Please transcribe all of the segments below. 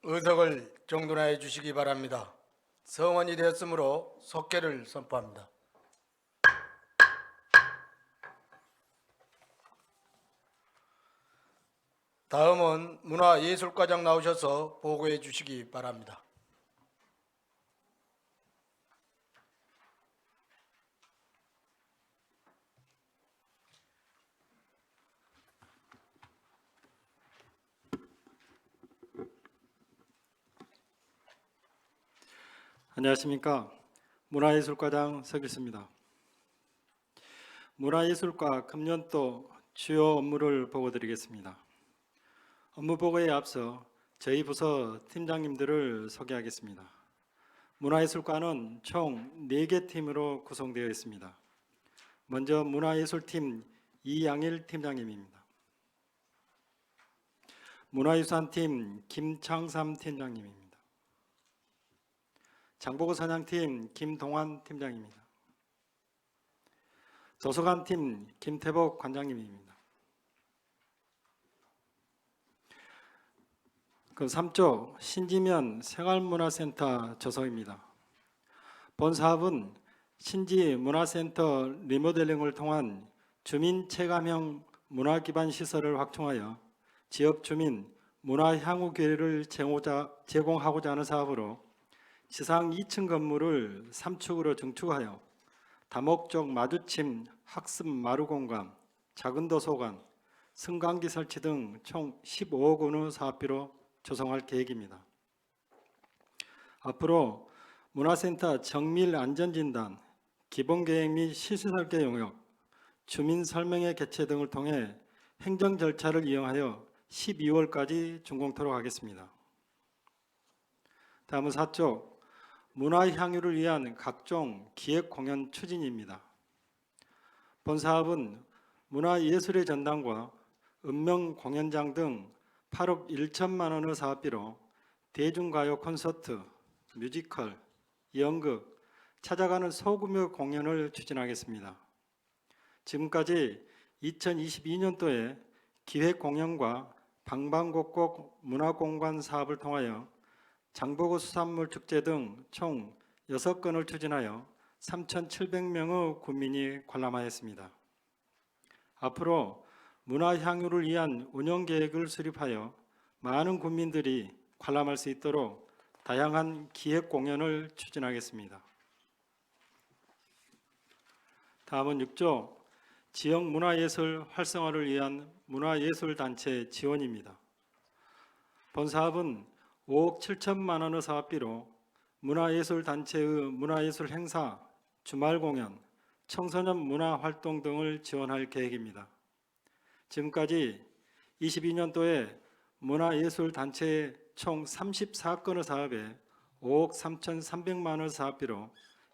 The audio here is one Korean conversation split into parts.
의석을 정돈하여 주시기 바랍니다. 성원이 되었으므로 속개를 선포합니다. 다음은 문화예술과장 나오셔서 보고해 주시기 바랍니다. 안녕하십니까. 문화예술과장 서길수입니다. 문화예술과 금년도 주요 업무를 보고드리겠습니다. 업무 보고에 앞서 저희 부서 팀장님들을 소개하겠습니다. 문화예술과는 총 4개 팀으로 구성되어 있습니다. 먼저 문화예술팀 이양일 팀장님입니다. 문화유산팀 김창삼 팀장님입니다. 장보고 사냥팀 김동환 팀장입니다. 도서관팀 김태복 관장님입니다. 그 3조 신지면 생활문화센터 조성입니다. 본 사업은 신지문화센터 리모델링을 통한 주민 체감형 문화기반 시설을 확충하여 지역 주민 문화 향후 기회를 제공하고자 하는 사업으로 지상 2층 건물을 3축으로 증축하여 다목적 마주침 학습 마루 공간, 작은 도서관, 승강기 설치 등 총 15억 원의 사업비로 조성할 계획입니다. 앞으로 문화센터 정밀 안전진단, 기본계획 및 시설설계 용역, 주민 설명회 개최 등을 통해 행정 절차를 이용하여 12월까지 준공토록 하겠습니다. 다음은 4조 문화 향유를 위한 각종 기획 공연 추진입니다. 본 사업은 문화예술의 전당과 음명 공연장 등 8억 1천만 원의 사업비로 대중가요 콘서트, 뮤지컬, 연극, 찾아가는 소규모 공연을 추진하겠습니다. 지금까지 2022년도에 기획 공연과 방방곡곡 문화공간 사업을 통하여 장보고 수산물 축제 등 총 6건을 추진하여 3,700명의 군민이 관람하였습니다. 앞으로 문화 향유를 위한 운영 계획을 수립하여 많은 군민들이 관람할 수 있도록 다양한 기획 공연을 추진하겠습니다. 다음은 6조 지역 문화예술 활성화를 위한 문화예술단체 지원입니다. 본 사업은 5억 7천만 원의 사업비로 문화예술단체의 문화예술 행사, 주말 공연, 청소년 문화활동 등을 지원할 계획입니다. 지금까지 22년도에 문화예술단체의 총 34건의 사업에 5억 3,300만 원의 사업비로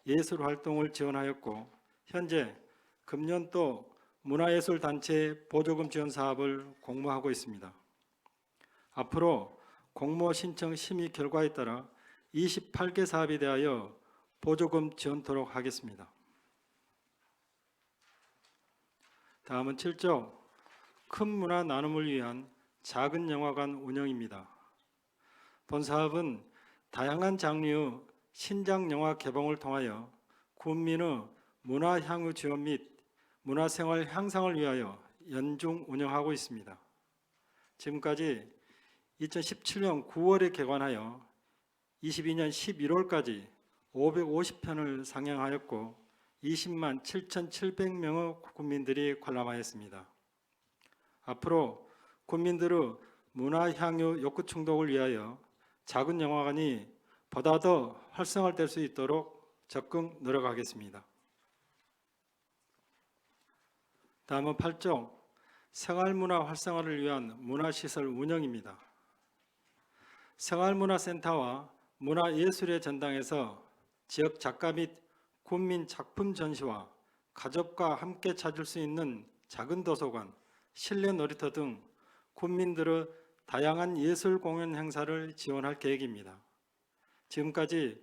예술활동을 지원하였고 현재 금년도 문화예술단체 보조금 지원 사업을 공모하고 있습니다. 앞으로 공모 신청 심의 결과에 따라 28개 사업에 대하여 보조금 지원토록 하겠습니다. 다음은 7조 큰 문화 나눔을 위한 작은 영화관 운영입니다. 본 사업은 다양한 장르의 신작 영화 개봉을 통하여 군민의 문화 향유 지원 및 문화생활 향상을 위하여 연중 운영하고 있습니다. 지금까지 2017년 9월에 개관하여 22년 11월까지 550편을 상영하였고 20만 7,700명의 국민들이 관람하였습니다. 앞으로 국민들의 문화향유 욕구 충족을 위하여 작은 영화관이 보다 더 활성화될 수 있도록 적극 노력하겠습니다. 다음은 8조 생활문화 활성화를 위한 문화시설 운영입니다. 생활문화센터와 문화예술의 전당에서 지역 작가 및 군민 작품 전시와 가족과 함께 찾을 수 있는 작은 도서관, 실내 놀이터 등 군민들의 다양한 예술 공연 행사를 지원할 계획입니다. 지금까지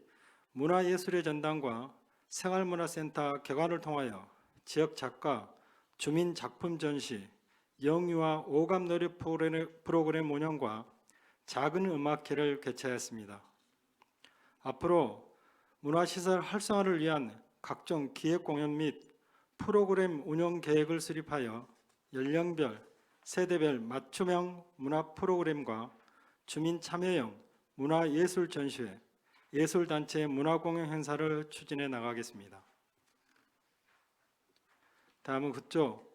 문화예술의 전당과 생활문화센터 개관을 통하여 지역 작가, 주민 작품 전시, 영유아 오감놀이 프로그램 운영과 작은 음악회를 개최했습니다. 앞으로 문화시설 활성화를 위한 각종 기획 공연 및 프로그램 운영 계획을 수립하여 연령별, 세대별 맞춤형 문화 프로그램과 주민 참여형 문화예술 전시회, 예술단체 문화공연 행사를 추진해 나가겠습니다. 다음은 그쪽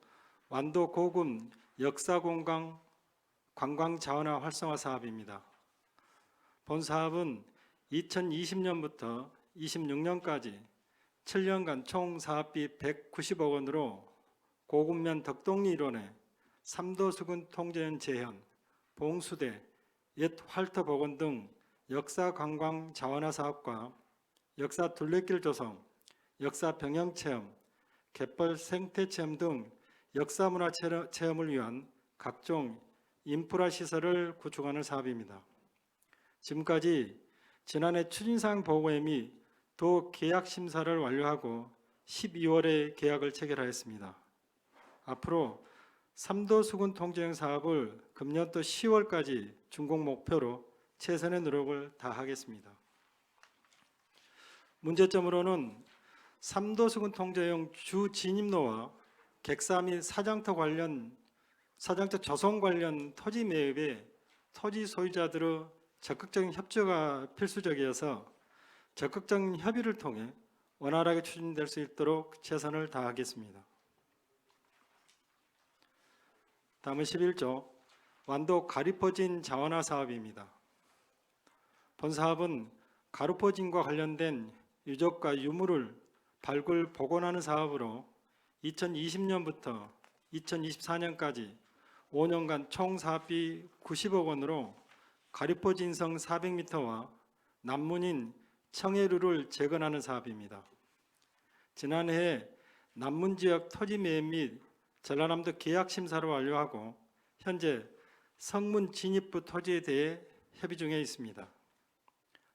완도 고금 역사공간 관광 자원화 활성화 사업입니다. 본 사업은 2020년부터 26년까지 7년간 총 사업비 190억 원으로 고금면 덕동리 일원의 삼도수군 통제연 재현, 봉수대, 옛 활터 복원 등 역사 관광 자원화 사업과 역사 둘레길 조성, 역사 병영 체험, 갯벌 생태 체험 등 역사 문화 체험을 위한 각종 인프라 시설을 구축하는 사업입니다. 지금까지 지난해 추진사항 보고회 및 도 계약 심사를 완료하고 12월에 계약을 체결하였습니다. 앞으로 삼도수군 통제형 사업을 금년도 10월까지 준공 목표로 최선의 노력을 다하겠습니다. 문제점으로는 삼도수군 통제형 주 진입로와 객사 및 사장터 조성 관련 토지 매입에 토지 소유자들의 적극적인 협조가 필수적이어서 적극적인 협의를 통해 원활하게 추진될 수 있도록 최선을 다하겠습니다. 다음은 11조 완도 가리포진 자원화 사업입니다. 본 사업은 가리포진과 관련된 유적과 유물을 발굴 복원하는 사업으로 2020년부터 2024년까지 5년간 총 사업비 90억 원으로 가리포진성 400m와 남문인 청해루를 재건하는 사업입니다. 지난해 남문 지역 토지 매입 및 전라남도 계약 심사를 완료하고 현재 성문 진입부 토지에 대해 협의 중에 있습니다.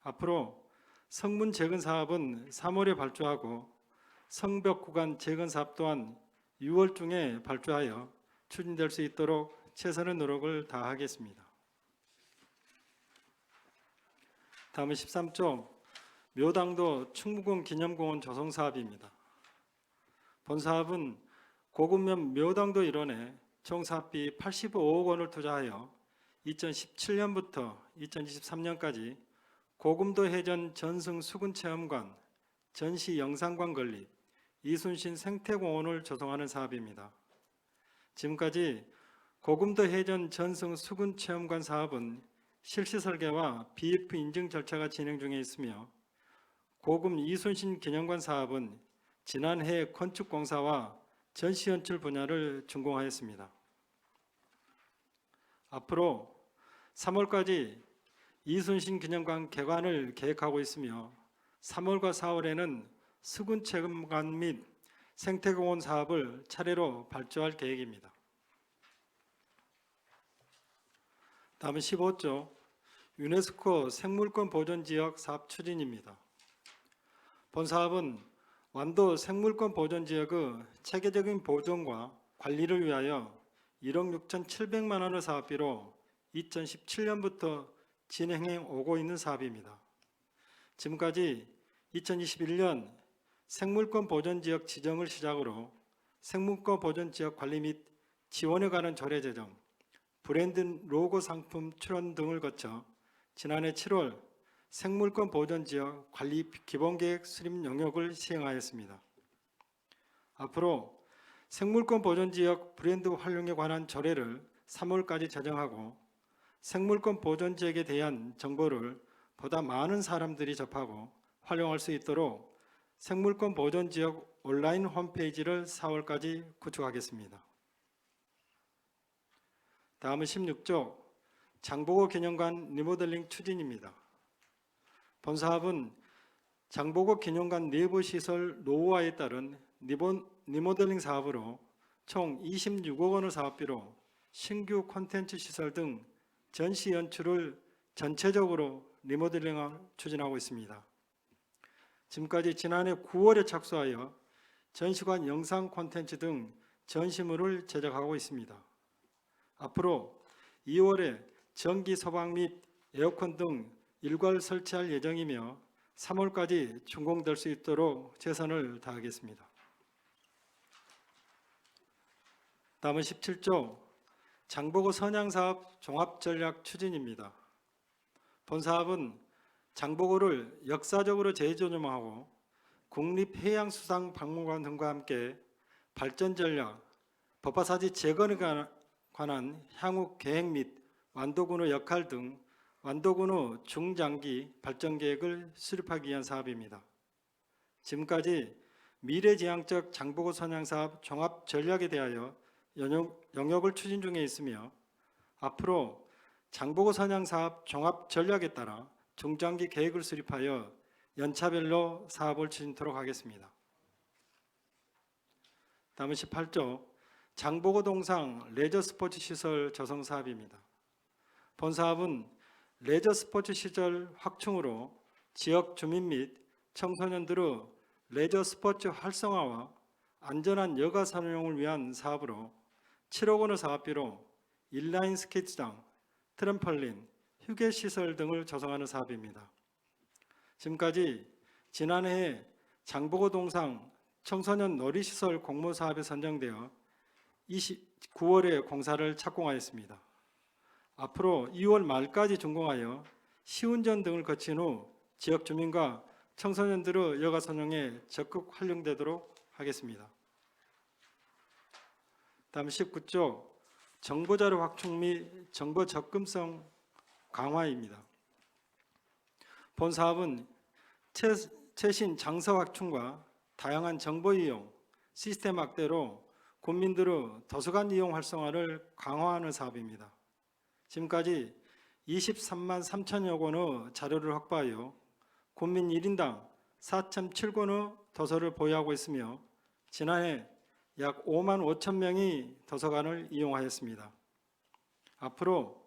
앞으로 성문 재건 사업은 3월에 발주하고 성벽 구간 재건 사업 또한 6월 중에 발주하여 추진될 수 있도록 최선의 노력을 다하겠습니다. 다음은 13조 묘당도 충무공 기념공원 조성 사업입니다. 본 사업은 고금면 묘당도 일원에 총 사업비 85억 원을 투자하여 2017년부터 2023년까지 고금도 해전 전승 수군체험관, 전시 영상관 건립, 이순신 생태공원을 조성하는 사업입니다. 지금까지 고금도 해전 전승 수군체험관 사업은 실시 설계와 BF 인증 절차가 진행 중에 있으며 고금 이순신 기념관 사업은 지난해 건축공사와 전시연출 분야를 준공하였습니다. 앞으로 3월까지 이순신 기념관 개관을 계획하고 있으며 3월과 4월에는 수군체험관 및 생태공원 사업을 차례로 발주할 계획입니다. 다음은 15조 유네스코 생물권 보존지역 사업 추진입니다. 본 사업은 완도 생물권 보존지역의 체계적인 보존과 관리를 위하여 1억 6,700만 원의 사업비로 2017년부터 진행해 오고 있는 사업입니다. 지금까지 2021년 생물권 보존지역 지정을 시작으로 생물권 보존지역 관리 및 지원에 관한 조례 제정, 브랜드 로고 상품 출원 등을 거쳐 지난해 7월 생물권 보존지역 관리 기본계획 수립 영역을 시행하였습니다. 앞으로 생물권 보존지역 브랜드 활용에 관한 조례를 3월까지 제정하고 생물권 보존지역에 대한 정보를 보다 많은 사람들이 접하고 활용할 수 있도록 생물권 보존지역 온라인 홈페이지를 4월까지 구축하겠습니다. 다음은 16조 장보고 기념관 리모델링 추진입니다. 본 사업은 장보고 기념관 내부 시설 노후화에 따른 리모델링 사업으로 총 26억 원의 사업비로 신규 콘텐츠 시설 등 전시 연출을 전체적으로 리모델링을 추진하고 있습니다. 지금까지 지난해 9월에 착수하여 전시관 영상 콘텐츠 등 전시물을 제작하고 있습니다. 앞으로 2월에 전기 소방 및 에어컨 등 일괄 설치할 예정이며 3월까지 준공될 수 있도록 최선을 다하겠습니다. 다음은 17조 장보고 선양사업 종합전략 추진입니다. 본 사업은 장보고를 역사적으로 재조명하고 국립해양수산박물관 등과 함께 발전 전략, 버파사지 재건에 관한 향후 계획 및 완도군의 역할 등 완도군의 중장기 발전 계획을 수립하기 위한 사업입니다. 지금까지 미래지향적 장보고 선양사업 종합 전략에 대하여 영역을 추진 중에 있으며 앞으로 장보고 선양사업 종합 전략에 따라 중장기 계획을 수립하여 연차별로 사업을 추진토록 하겠습니다. 다음은 18조 장보고 동상 레저 스포츠 시설 조성 사업입니다. 본 사업은 레저 스포츠 시설 확충으로 지역 주민 및 청소년들의 레저 스포츠 활성화와 안전한 여가 선용을 위한 사업으로 7억 원의 사업비로 인라인 스케이트장, 트램펄린, 휴게 시설 등을 조성하는 사업입니다. 지금까지 지난해 장보고 동상 청소년 놀이시설 공모 사업에 선정되어 9월에 공사를 착공하였습니다. 앞으로 2월 말까지 준공하여 시운전 등을 거친 후 지역 주민과 청소년들의 여가 선용에 적극 활용되도록 하겠습니다. 다음 19조 정보자료 확충 및 정보 접근성 강화입니다. 본 사업은 최신 장서 확충과 다양한 정보 이용, 시스템 확대로 국민들의 도서관 이용 활성화를 강화하는 사업입니다. 지금까지 23만 3천여 권의 자료를 확보하여 국민 1인당 4.7권의 도서를 보유하고 있으며 지난해 약 5만 5천 명이 도서관을 이용하였습니다. 앞으로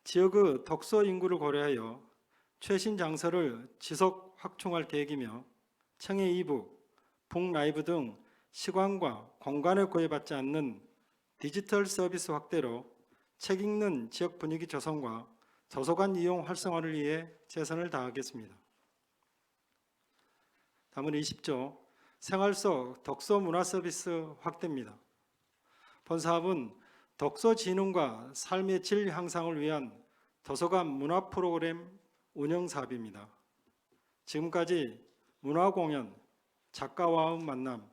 지역의 독서 인구를 고려하여 최신 장서를 지속 확충할 계획이며 청해 이북, 북라이브 등 시간과 공간에 구애받지 않는 디지털 서비스 확대로 책 읽는 지역 분위기 조성과 도서관 이용 활성화를 위해 최선을 다하겠습니다. 다음은 20조 생활 속 독서 문화 서비스 확대입니다. 본 사업은 독서 진흥과 삶의 질 향상을 위한 도서관 문화 프로그램 운영 사업입니다. 지금까지 문화 공연, 작가와의 만남,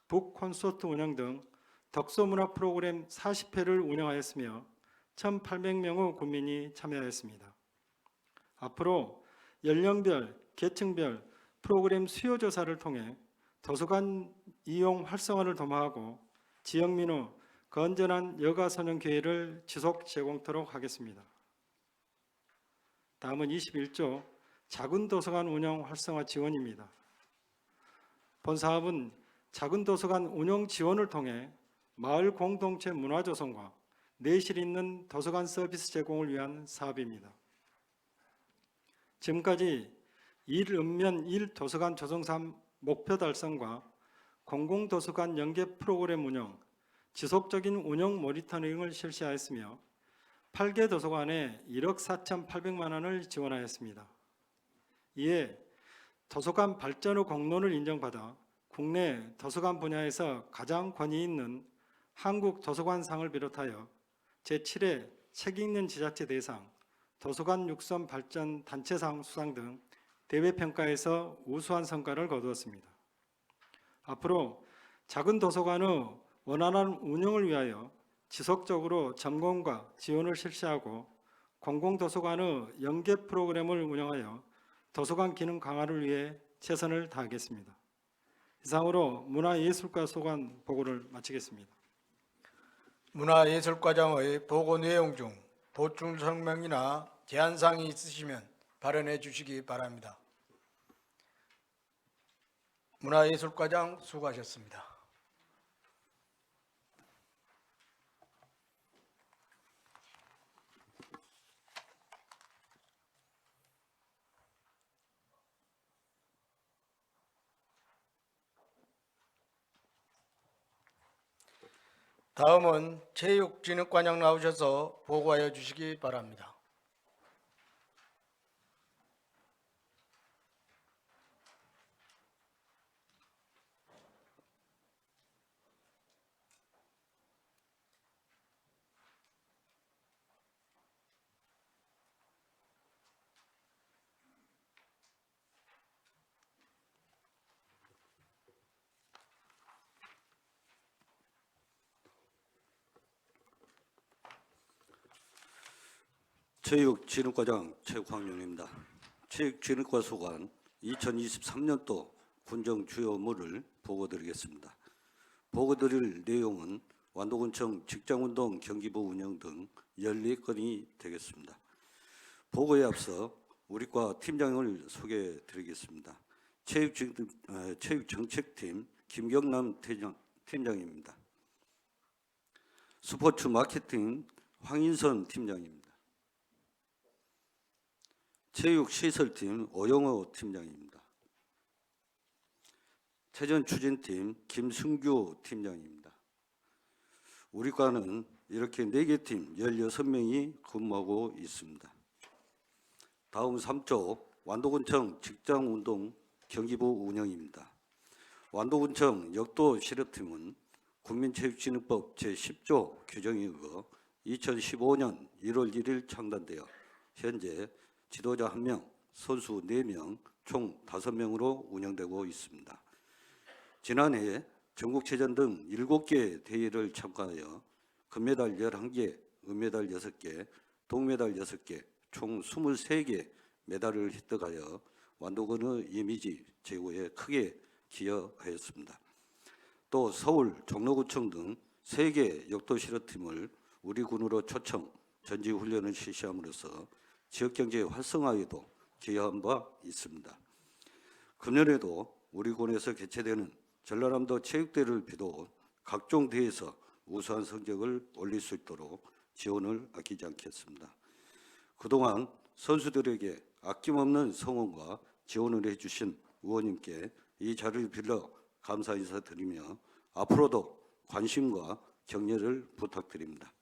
북 콘서트 운영 등 독서 문화 프로그램 40회를 운영하였으며 1,800명의 국민이 참여하였습니다. 앞으로 연령별, 계층별 프로그램 수요 조사를 통해 도서관 이용 활성화를 도모하고 지역민의 건전한 여가 선용 기회를 지속 제공토록 하겠습니다. 다음은 21조 작은 도서관 운영 활성화 지원입니다. 본 사업은 작은 도서관 운영 지원을 통해 마을 공동체 문화 조성과 내실 있는 도서관 서비스 제공을 위한 사업입니다. 지금까지 1읍면 1도서관 조성 사업 목표 달성과 공공도서관 연계 프로그램 운영, 지속적인 운영 모니터링을 실시하였으며 8개 도서관에 1억 4,800만 원을 지원하였습니다. 이에 도서관 발전의 공로를 인정받아 국내 도서관 분야에서 가장 권위 있는 한국도서관상을 비롯하여 제7회 책 읽는 지자체 대상, 도서관 육성 발전 단체상 수상 등 대외 평가에서 우수한 성과를 거두었습니다. 앞으로 작은 도서관의 원활한 운영을 위하여 지속적으로 점검과 지원을 실시하고 공공도서관의 연계 프로그램을 운영하여 도서관 기능 강화를 위해 최선을 다하겠습니다. 이상으로 문화예술과 소관 보고를 마치겠습니다. 문화예술과장의 보고 내용 중 보충 설명이나 제안사항이 있으시면 발언해 주시기 바랍니다. 문화예술과장 수고하셨습니다. 다음은 체육진흥과장 나오셔서 보고하여 주시기 바랍니다. 체육진흥과장 최광용입니다. 체육진흥과 소관 2023년도 군정 주요 업무를 보고드리겠습니다. 보고드릴 내용은 완도군청 직장운동 경기부 운영 등 14건이 되겠습니다. 보고에 앞서 우리과 팀장을 소개해드리겠습니다. 체육정책팀 김경남 팀장입니다. 스포츠 마케팅 황인선 팀장입니다. 체육시설팀 오영호 팀장입니다. 체전추진팀 김승규 팀장입니다. 우리과는 이렇게 4개 팀 16명이 근무하고 있습니다. 다음 3조 완도군청 직장운동 경기부 운영입니다. 완도군청 역도시럽팀은 국민체육진흥법 제10조 규정에 의거 2015년 1월 1일 창단되어 현재 지도자 1명, 선수 4명, 총 5명으로 운영되고 있습니다. 지난해 전국체전 등 7개 대회를 참가하여 금메달 11개, 은메달 6개, 동메달 6개, 총 23개 메달을 획득하여 완도군의 이미지 제고에 크게 기여하였습니다. 또 서울, 종로구청 등 3개 역도시럽팀을 우리 군으로 초청, 전지훈련을 실시함으로써 지역경제 활성화에도 기여한 바 있습니다. 금년에도 우리 군에서 개최되는 전라남도 체육대회를 비롯 각종 대회에서 우수한 성적을 올릴 수 있도록 지원을 아끼지 않겠습니다. 그동안 선수들에게 아낌없는 성원과 지원을 해주신 의원님께 이 자리를 빌려 감사 인사드리며 앞으로도 관심과 격려를 부탁드립니다.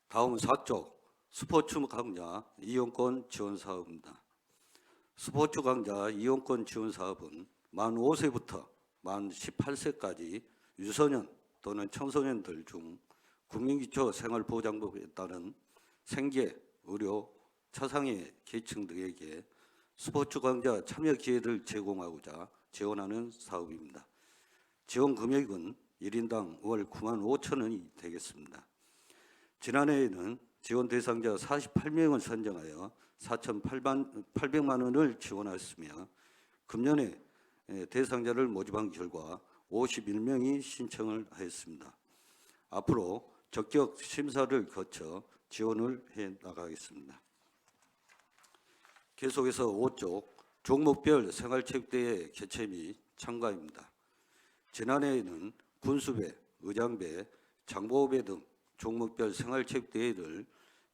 다음 4조 스포츠 강좌 이용권 지원 사업입니다. 스포츠 강좌 이용권 지원 사업은 만 5세부터 만 18세까지 유소년 또는 청소년들 중 국민기초 생활보장법에 따른 생계, 의료, 차상위 계층 등에게 스포츠 강좌 참여 기회를 제공하고자 지원하는 사업입니다. 지원 금액은 1인당 월 9만 5천 원이 되겠습니다. 지난해에는 지원 대상자 48명을 선정하여 4,800만 원을 지원하였으며 금년에 대상자를 모집한 결과 51명이 신청을 하였습니다. 앞으로 적격 심사를 거쳐 지원을 해 나가겠습니다. 계속해서 5조 종목별 생활체육대회 개최 및 참가입니다. 지난해에는 군수배, 의장배, 장보배 등 종목별 생활체육대회를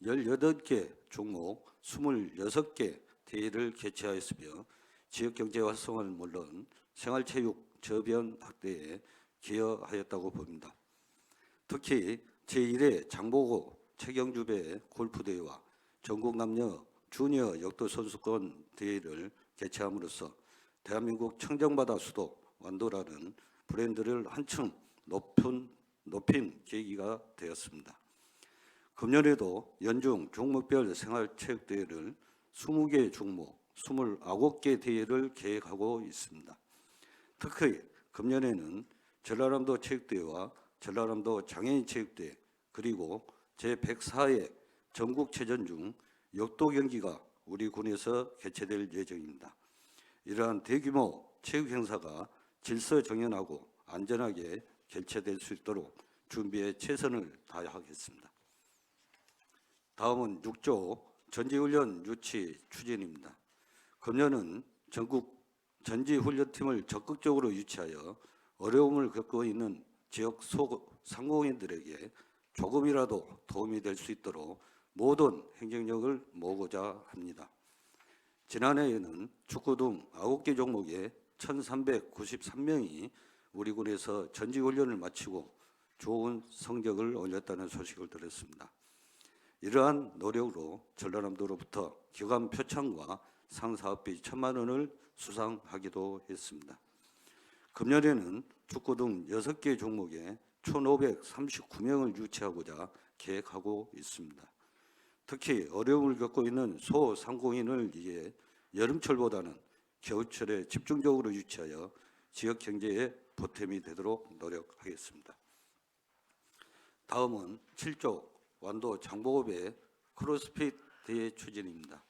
18개 종목 26개 대회를 개최하였으며 지역경제 활성화는 물론 생활체육 저변 확대에 기여하였다고 봅니다. 특히 제1회 장보고 최경주배 골프대회와 전국남녀 주니어 역도선수권 대회를 개최함으로써 대한민국 청정바다 수도 완도라는 브랜드를 한층 높인 계기가 되었습니다. 금년에도 연중 종목별 생활체육대회를 20개 종목, 29개 대회를 계획하고 있습니다. 특히 금년에는 전라남도 체육대회와 전라남도 장애인 체육대회 그리고 제104회 전국체전 중 역도 경기가 우리 군에서 개최될 예정입니다. 이러한 대규모 체육 행사가 질서정연하고 안전하게 개최될 수 있도록 준비에 최선을 다하겠습니다. 다음은 6조 전지훈련 유치 추진입니다. 금년은 전국 전지훈련팀을 적극적으로 유치하여 어려움을 겪고 있는 지역 상공인들에게 조금이라도 도움이 될 수 있도록 모든 행정력을 모으고자 합니다. 지난해에는 축구 등 9개 종목에 1,393명이 우리 군에서 전지훈련을 마치고 좋은 성적을 올렸다는 소식을 들었습니다. 이러한 노력으로 전라남도로부터 기관 표창과 상사업비 1,000만 원을 수상하기도 했습니다. 금년에는 축구 등 6개 종목에 1,539명을 유치하고자 계획하고 있습니다. 특히 어려움을 겪고 있는 소상공인을 위해 여름철보다는 겨울철에 집중적으로 유치하여 지역 경제에 보탬이 되도록 노력하겠습니다. 다음은 7조 완도 장보고배 크로스핏 대회 추진입니다.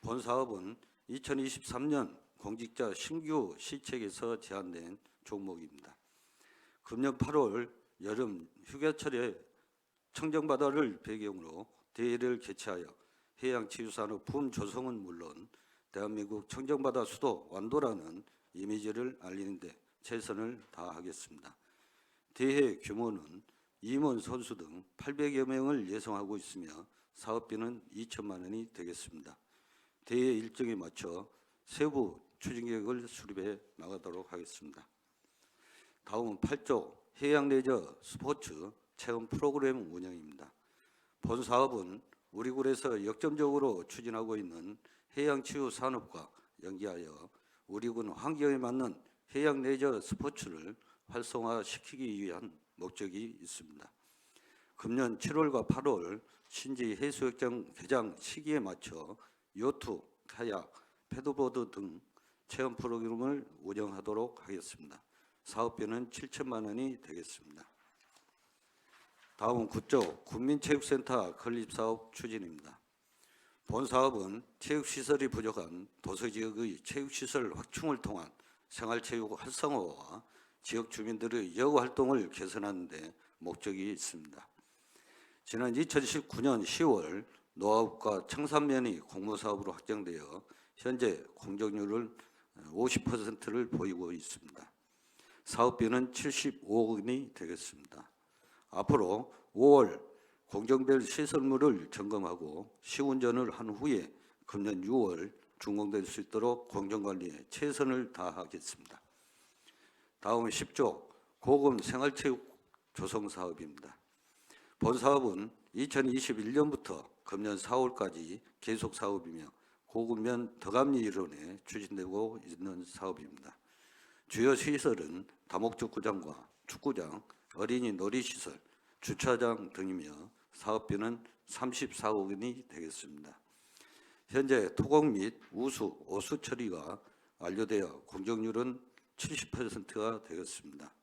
본 사업은 2023년 공직자 신규 시책에서 제안된 종목입니다. 금년 8월 여름 휴가철에 청정바다를 배경으로 대회를 개최하여 해양치유산업 붐 조성은 물론 대한민국 청정바다 수도 완도라는 이미지를 알리는 데 최선을 다하겠습니다. 대회 규모는 임원 선수 등 800여 명을 예상하고 있으며 사업비는 2천만 원이 되겠습니다. 대회 일정에 맞춰 세부 추진 계획을 수립해 나가도록 하겠습니다. 다음은 8조 해양 레저 스포츠 체험 프로그램 운영입니다. 본 사업은 우리 굴에서 역점적으로 추진하고 있는 해양치유 산업과 연계하여 우리 군 환경에 맞는 해양 레저 스포츠를 활성화시키기 위한 목적이 있습니다. 금년 7월과 8월 신지 해수욕장 개장 시기에 맞춰 요트, 카약, 패드보드 등 체험 프로그램을 운영하도록 하겠습니다. 사업비는 7천만 원이 되겠습니다. 다음은 9조 국민체육센터 건립사업 추진입니다. 본 사업은 체육시설이 부족한 도서지역의 체육시설 확충을 통한 생활체육 활성화와 지역 주민들의 여가활동을 개선하는 데 목적이 있습니다. 지난 2019년 10월 노하우과 청산면이 공모사업으로 확정되어 현재 공정률을 50%를 보이고 있습니다. 사업비는 75억 원이 되겠습니다. 앞으로 5월 공정별 시설물을 점검하고 시운전을 한 후에 금년 6월 준공될 수 있도록 공정관리에 최선을 다하겠습니다. 다음은 10조 고금 생활체육 조성 사업입니다. 본 사업은 2021년부터 금년 4월까지 계속 사업이며 고금면 덕암리 일원에 추진되고 있는 사업입니다. 주요 시설은 다목축구장과 축구장, 어린이 놀이시설, 주차장 등이며 사업비는 34억 원이 되겠습니다. 현재 토공 및 우수, 오수 처리가 완료되어 공정률은 70%가 되겠습니다.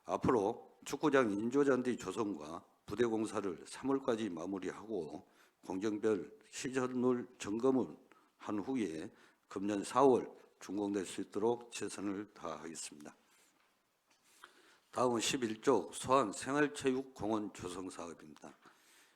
앞으로 축구장 인조잔디 조성과 부대 공사를 3월까지 마무리하고 공정별 시설물 점검을 한 후에 금년 4월 준공될 수 있도록 최선을 다하겠습니다. 다음은 11조 소환 생활체육공원 조성 사업입니다.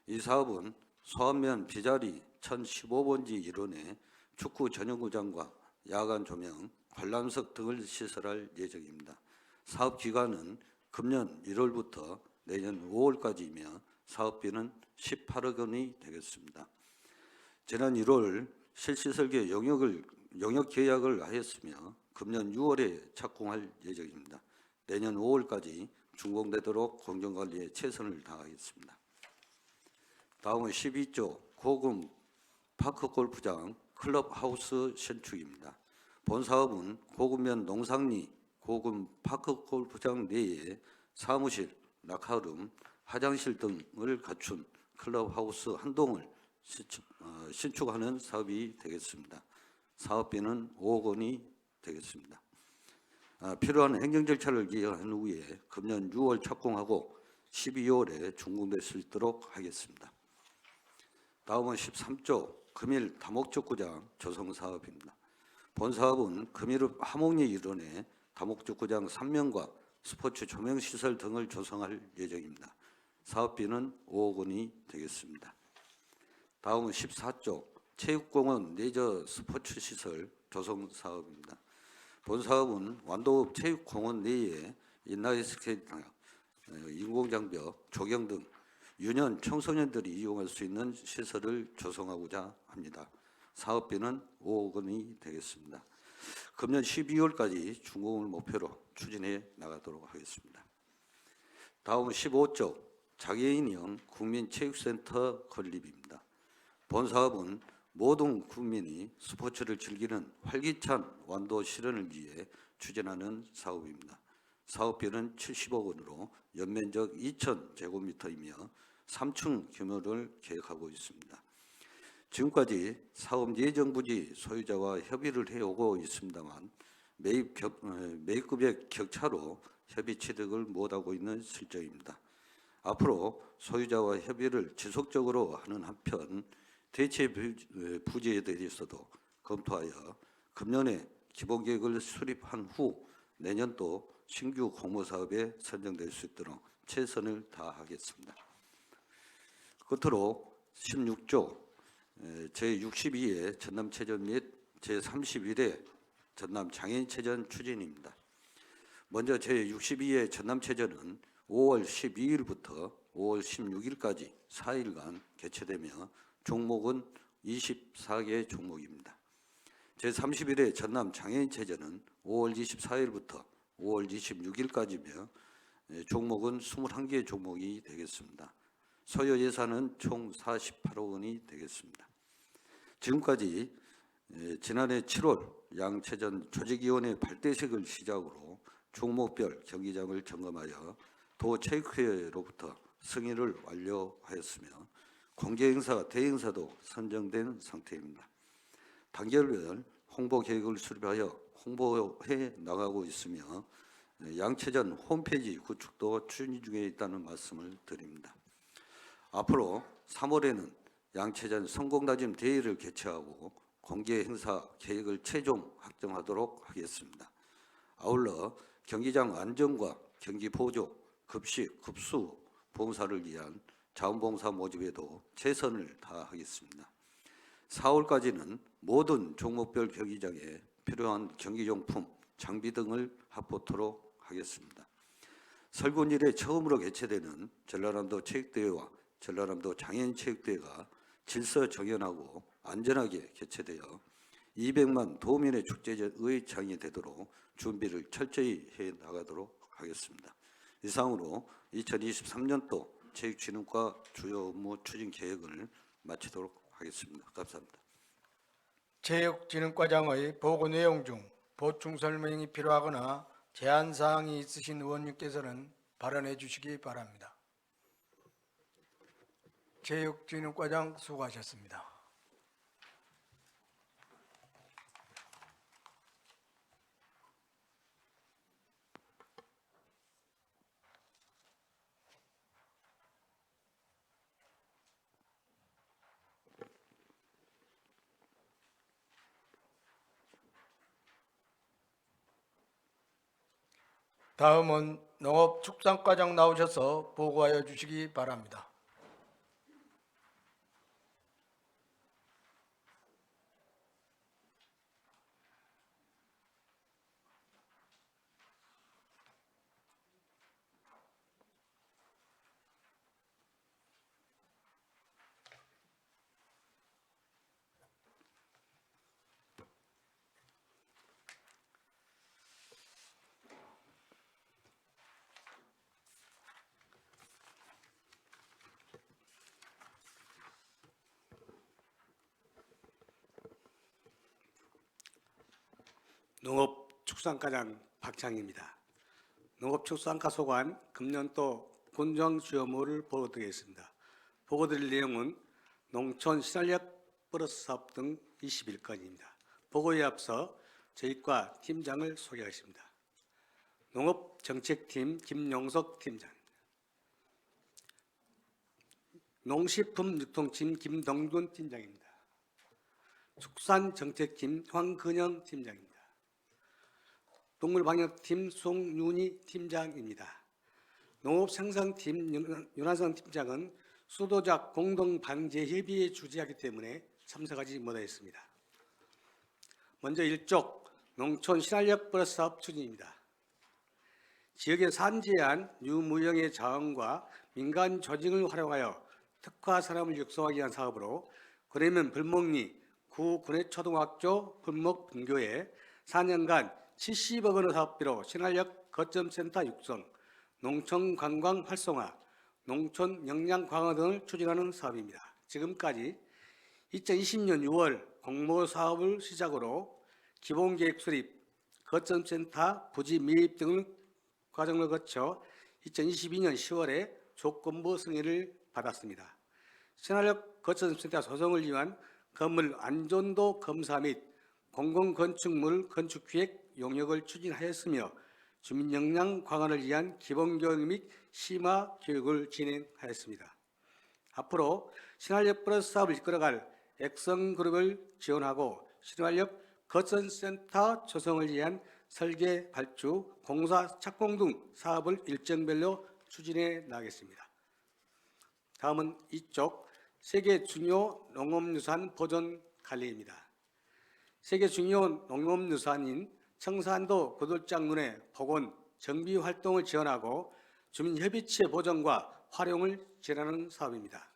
이 사업은 소환면 비자리 1015번지 일원에 축구 전용구장과 야간 조명, 관람석 등을 시설할 예정입니다. 사업 기간은 금년 1월부터 내년 5월까지이며 사업비는 18억 원이 되겠습니다. 지난 1월 실시설계 용역 계약을 하였으며 금년 6월에 착공할 예정입니다. 내년 5월까지 준공되도록 공정관리에 최선을 다하겠습니다. 다음은 12조 고금 파크골프장 클럽하우스 신축입니다. 본 사업은 고금면 농상리 고금 파크골프장 내에 사무실, 낙하룸, 화장실 등을 갖춘 클럽하우스 한 동을 신축하는 사업이 되겠습니다. 사업비는 5억 원이 되겠습니다. 필요한 행정 절차를 이행한 후에 금년 6월 착공하고 12월에 준공될 수 있도록 하겠습니다. 다음은 13조 금일 다목축구장 조성 사업입니다. 본 사업은 금일읍 하목리 일원에 다목축구장 3면과 스포츠 조명시설 등을 조성할 예정입니다. 사업비는 5억 원이 되겠습니다. 다음은 14조 체육공원 레저 스포츠 시설 조성 사업입니다. 본 사업은 완도읍 체육공원 내에 인라인스케이트, 인공장벽, 조경 등 유년 청소년들이 이용할 수 있는 시설을 조성하고자 합니다. 사업비는 5억 원이 되겠습니다. 금년 12월까지 준공을 목표로 추진해 나가도록 하겠습니다. 다음은 15조 장애인형 국민체육센터 건립입니다. 본 사업은 모든 국민이 스포츠를 즐기는 활기찬 완도 실현을 위해 추진하는 사업입니다. 사업비는 70억 원으로 연면적 2,000제곱미터이며 3층 규모를 계획하고 있습니다. 지금까지 사업 예정 부지 소유자와 협의를 해오고 있습니다만 매입 금액 격차로 협의 취득을 못하고 있는 실정입니다. 앞으로 소유자와 협의를 지속적으로 하는 한편 대체 부재에 대해서도 검토하여 금년에 기본계획을 수립한 후 내년도 신규 공모사업에 선정될 수 있도록 최선을 다하겠습니다. 끝으로 16조 제62회 전남체전 및 제31회 전남장애인체전 추진입니다. 먼저 제62회 전남체전은 5월 12일부터 5월 16일까지 4일간 개최되며 종목은 24개 종목입니다. 제31회 전남장애인체전은 5월 24일부터 5월 26일까지며 종목은 21개 종목이 되겠습니다. 소요 예산은 총 48억 원이 되겠습니다. 지금까지 지난해 7월 양체전 조직위원회 발대식을 시작으로 종목별 경기장을 점검하여 도체육회로부터 승인을 완료하였으며 공개행사, 대행사도 선정된 상태입니다. 단계별 홍보 계획을 수립하여 홍보해 나가고 있으며 양체전 홈페이지 구축도 추진 중에 있다는 말씀을 드립니다. 앞으로 3월에는 양체전 성공다짐 대회를 개최하고 공개 행사 계획을 최종 확정하도록 하겠습니다. 아울러 경기장 안전과 경기 보조, 급식, 급수, 봉사를 위한 자원봉사 모집에도 최선을 다하겠습니다. 4월까지는 모든 종목별 경기장에 필요한 경기용품, 장비 등을 확보토록 하겠습니다. 설군 이래 처음으로 개최되는 전라남도 체육대회와 전라남도 장애인체육대회가 질서정연하고 안전하게 개최되어 200만 도민의 축제의 장이 되도록 준비를 철저히 해 나가도록 하겠습니다. 이상으로 2023년도 체육진흥과 주요 업무 추진 계획을 마치도록 하겠습니다. 감사합니다. 체육진흥과장의 보고 내용 중 보충 설명이 필요하거나 제안 사항이 있으신 의원님께서는 발언해 주시기 바랍니다. 체육진흥과장 수고하셨습니다. 다음은 농업축산과장 나오셔서 보고하여 주시기 바랍니다. 농업축산과장 박창입니다. 농업축산과 소관 금년도 군정 주요 업무를 보고드리겠습니다. 보고드릴 내용은 농촌 신활력 플러스 사업 등 21건입니다. 보고에 앞서 저희과 팀장을 소개하겠습니다. 농업정책팀 김용석 팀장입니다. 농식품유통팀 김동준 팀장입니다. 축산정책팀 황근영 팀장입니다. 동물방역팀 송윤희 팀장입니다. 농업생산팀 윤한성 팀장은 수도작 공동방제협의회에 주재하기 때문에 참석하지 못하였습니다. 먼저 1쪽 농촌 신활력 플러스 사업 추진입니다. 지역의 산재한 유무형의 자원과 민간 조직을 활용하여 특화 사람을 육성하기 위한 사업으로 그러면 불목리 구 군내초등학교 불목 분교에 4년간 70억 원의 사업비로 신활력 거점센터 육성, 농촌 관광 활성화, 농촌 역량 강화 등을 추진하는 사업입니다. 지금까지 2020년 6월 공모 사업을 시작으로 기본계획 수립, 거점센터 부지 미입 등을 과정을 거쳐 2022년 10월에 조건부 승인을 받았습니다. 신활력 거점센터 조성을 위한 건물 안전도 검사 및 공공건축물 건축기획 용역을 추진하였으며 주민 역량 강화를 위한 기본교육 및 심화 교육을 진행하였습니다. 앞으로 신활력 플러스 사업을 이끌어갈 액성그룹을 지원하고 신활력 거선센터 조성을 위한 설계, 발주, 공사, 착공 등 사업을 일정별로 추진해 나가겠습니다. 다음은 이쪽 세계 중요 농업유산 보존 관리입니다. 세계 중요 농업유산인 청산도 구들장군의 복원, 정비 활동을 지원하고 주민협의체 보존과 활용을 지원하는 사업입니다.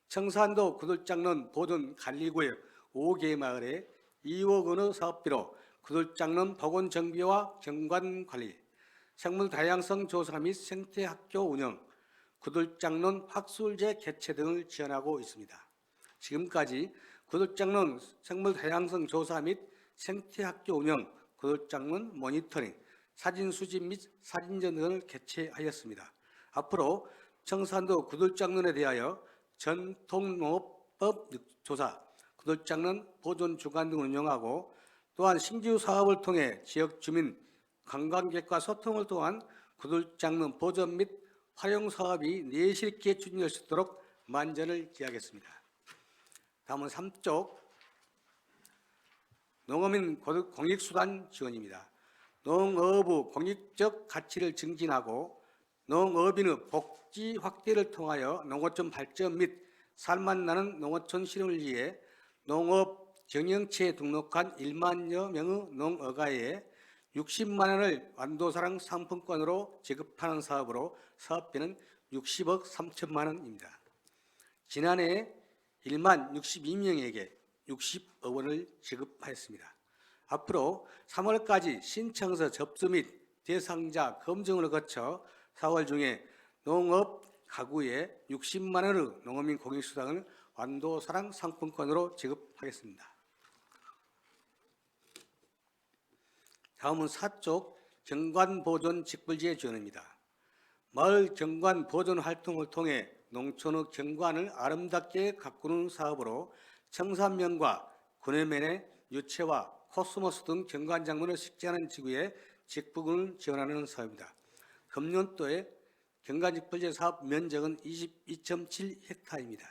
청산도 구들장론 보존 관리구역 5개 마을에 2억 원의 사업비로 구들장론 복원 정비와 경관 관리, 생물 다양성 조사 및 생태학교 운영, 구들장론 학술제 개최 등을 지원하고 있습니다. 지금까지 구들장론 생물 다양성 조사 및 생태학교 운영, 구들장론 모니터링, 사진 수집 및 사진전 등을 개최하였습니다. 앞으로 청산도 구들장론에 대하여 전통농업법 조사, 구들장론 보존 주간 등을 운영하고 또한 신규 사업을 통해 지역 주민, 관광객과 소통을 통한 구들장론 보존 및 활용 사업이 내실있게 추진될 수 있도록 만전을 기하겠습니다. 다음은 3쪽 농어민 공익수단 지원입니다. 농업의 공익적 가치를 증진하고 농업인의 복지 확대를 통하여 농어촌 발전 및 살맛나는 농어촌 실현을 위해 농업 경영체에 등록한 1만여 명의 농어가에 60만 원을 완도사랑 상품권으로 지급하는 사업으로 사업비는 60억 3천만 원입니다. 지난해 1만 62명에게 60억 원을 지급하였습니다. 앞으로 3월까지 신청서 접수 및 대상자 검증을 거쳐 4월 중에 농업 가구에 60만 원의 농어민 공익수당을 완도사랑 상품권으로 지급하겠습니다. 다음은 4쪽 경관보존 직불지의 지원입니다. 마을 경관 보존 활동을 통해 농촌의 경관을 아름답게 가꾸는 사업으로 청산면과 구내면의 유채와 코스모스 등 경관 작물을 식재하는 지구에 직불을 지원하는 사업입니다. 금년도에 경관 직불제 사업 면적은 22.7헥타르입니다.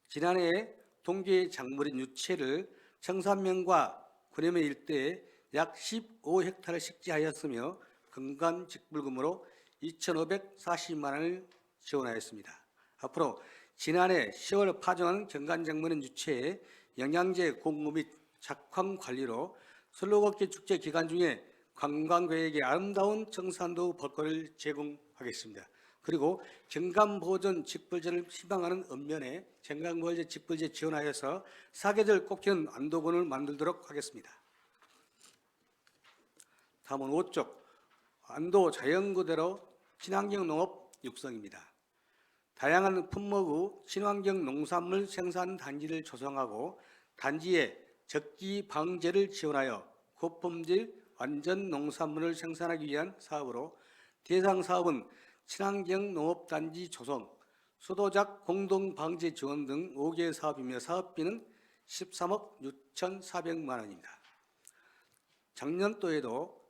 지난해 동계 작물인 유채를 청산면과 구내면 일대에 약 15헥타르 식재하였으며 경관 직불금으로 2,540만 원을 지원하였습니다. 앞으로 지난해 10월 파종한 경관작물인 유채의 영양제 공급 및 작황 관리로 슬로걷기 축제 기간 중에 관광객에게 아름다운 청산도 볼거리를 제공하겠습니다. 그리고 경관보존 직불제를 희망하는 읍면에 경관보존 직불제 지원하여서 사계절 꽃피는 안도군을 만들도록 하겠습니다. 다음은 5쪽 안도 자연그대로 친환경 농업 육성입니다. 다양한 품목의 친환경 농산물 생산 단지를 조성하고 단지에 적기 방제를 지원하여 고품질 완전 농산물을 생산하기 위한 사업으로 대상 사업은 친환경 농업단지 조성, 수도작 공동방제 지원 등 5개 사업이며 사업비는 13억 6,400만 원입니다. 작년도에도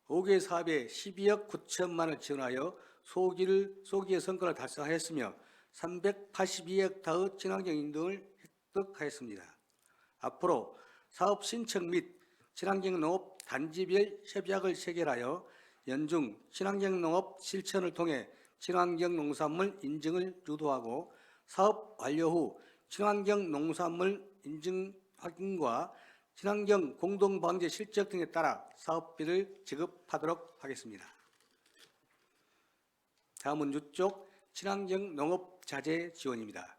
5개 사업에 12억 9천만 원을 지원하여 소기의 성과를 달성하였으며 382헥타르의 친환경 인증을 획득하였습니다. 앞으로 사업 신청 및 친환경 농업 단지별 협약을 체결하여 연중 친환경 농업 실천을 통해 친환경 농산물 인증을 유도하고 사업 완료 후 친환경 농산물 인증 확인과 친환경 공동방제 실적 등에 따라 사업비를 지급하도록 하겠습니다. 다음은 6쪽 친환경 농업 자재 지원입니다.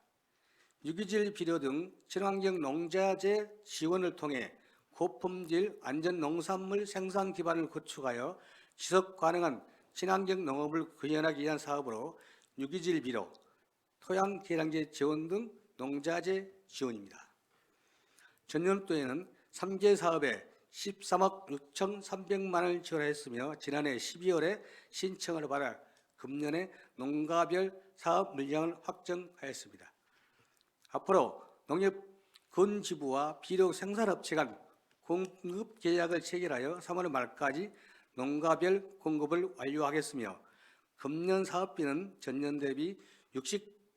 유기질 비료 등 친환경 농자재 지원을 통해 고품질 안전 농산물 생산 기반을 구축하여 지속 가능한 친환경 농업을 구현하기 위한 사업으로 유기질 비료, 토양 계량제 지원 등 농자재 지원입니다. 전년도에는 3개 사업에 13억 6,300만 원을 지원했으며 지난해 12월에 신청을 받아 금년에 농가별 사업 물량을 확정하였습니다. 앞으로 농협군지부와 비료 생산업체 간 공급 계약을 체결하여 3월 말까지 농가별 공급을 완료하겠으며 금년 사업비는 전년 대비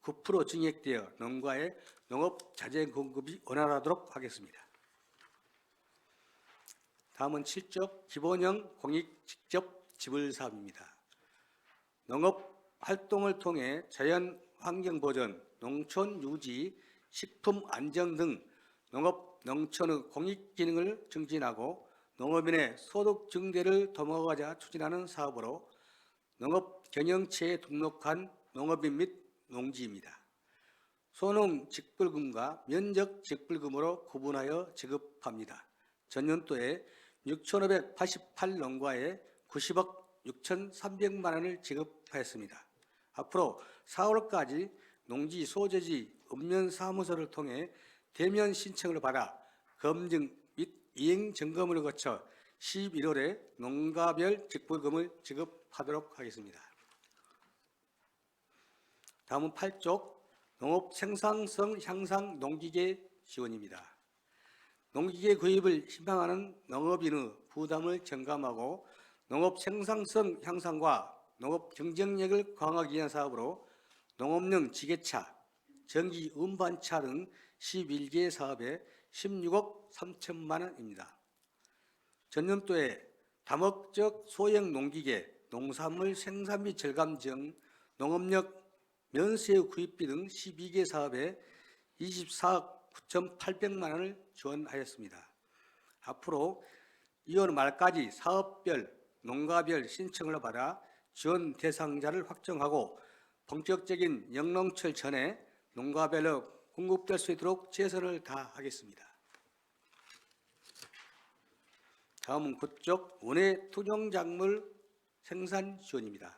9% 증액되어 농가의 농업 자재 공급이 원활하도록 하겠습니다. 다음은 7조 기본형 공익 직접 지불 사업입니다. 농업 활동을 통해 자연 환경 보전, 농촌 유지, 식품 안정 등 농업 농촌의 공익 기능을 증진하고 농업인의 소득 증대를 도모하고자 추진하는 사업으로 농업 경영체에 등록한 농업인 및 농지입니다. 소농 직불금과 면적 직불금으로 구분하여 지급합니다. 전년도에 6,588농가에 90억 6,300만 원을 지급하였습니다. 앞으로 4월까지 농지 소재지 읍면사무소를 통해 대면 신청을 받아 검증 및 이행 점검을 거쳐 11월에 농가별 직불금을 지급하도록 하겠습니다. 다음은 8쪽 농업 생산성 향상 농기계 지원입니다. 농기계 구입을 희망하는 농업인의 부담을 경감하고 농업 생산성 향상과 농업 경쟁력을 강화하기 위한 사업으로 농업용 지게차, 전기 운반차 등 11개 사업에 16억 3천만 원입니다. 전년도에 다목적 소형 농기계, 농산물 생산비 절감 등 농업력 면세 구입비 등 12개 사업에 24억 9,800만 원을 지원하였습니다. 앞으로 2월 말까지 사업별, 농가별 신청을 받아 지원 대상자를 확정하고 본격적인 영농철 전에 농가별로 공급될 수 있도록 최선을 다하겠습니다. 다음은 9쪽 원예 투종작물 생산 지원입니다.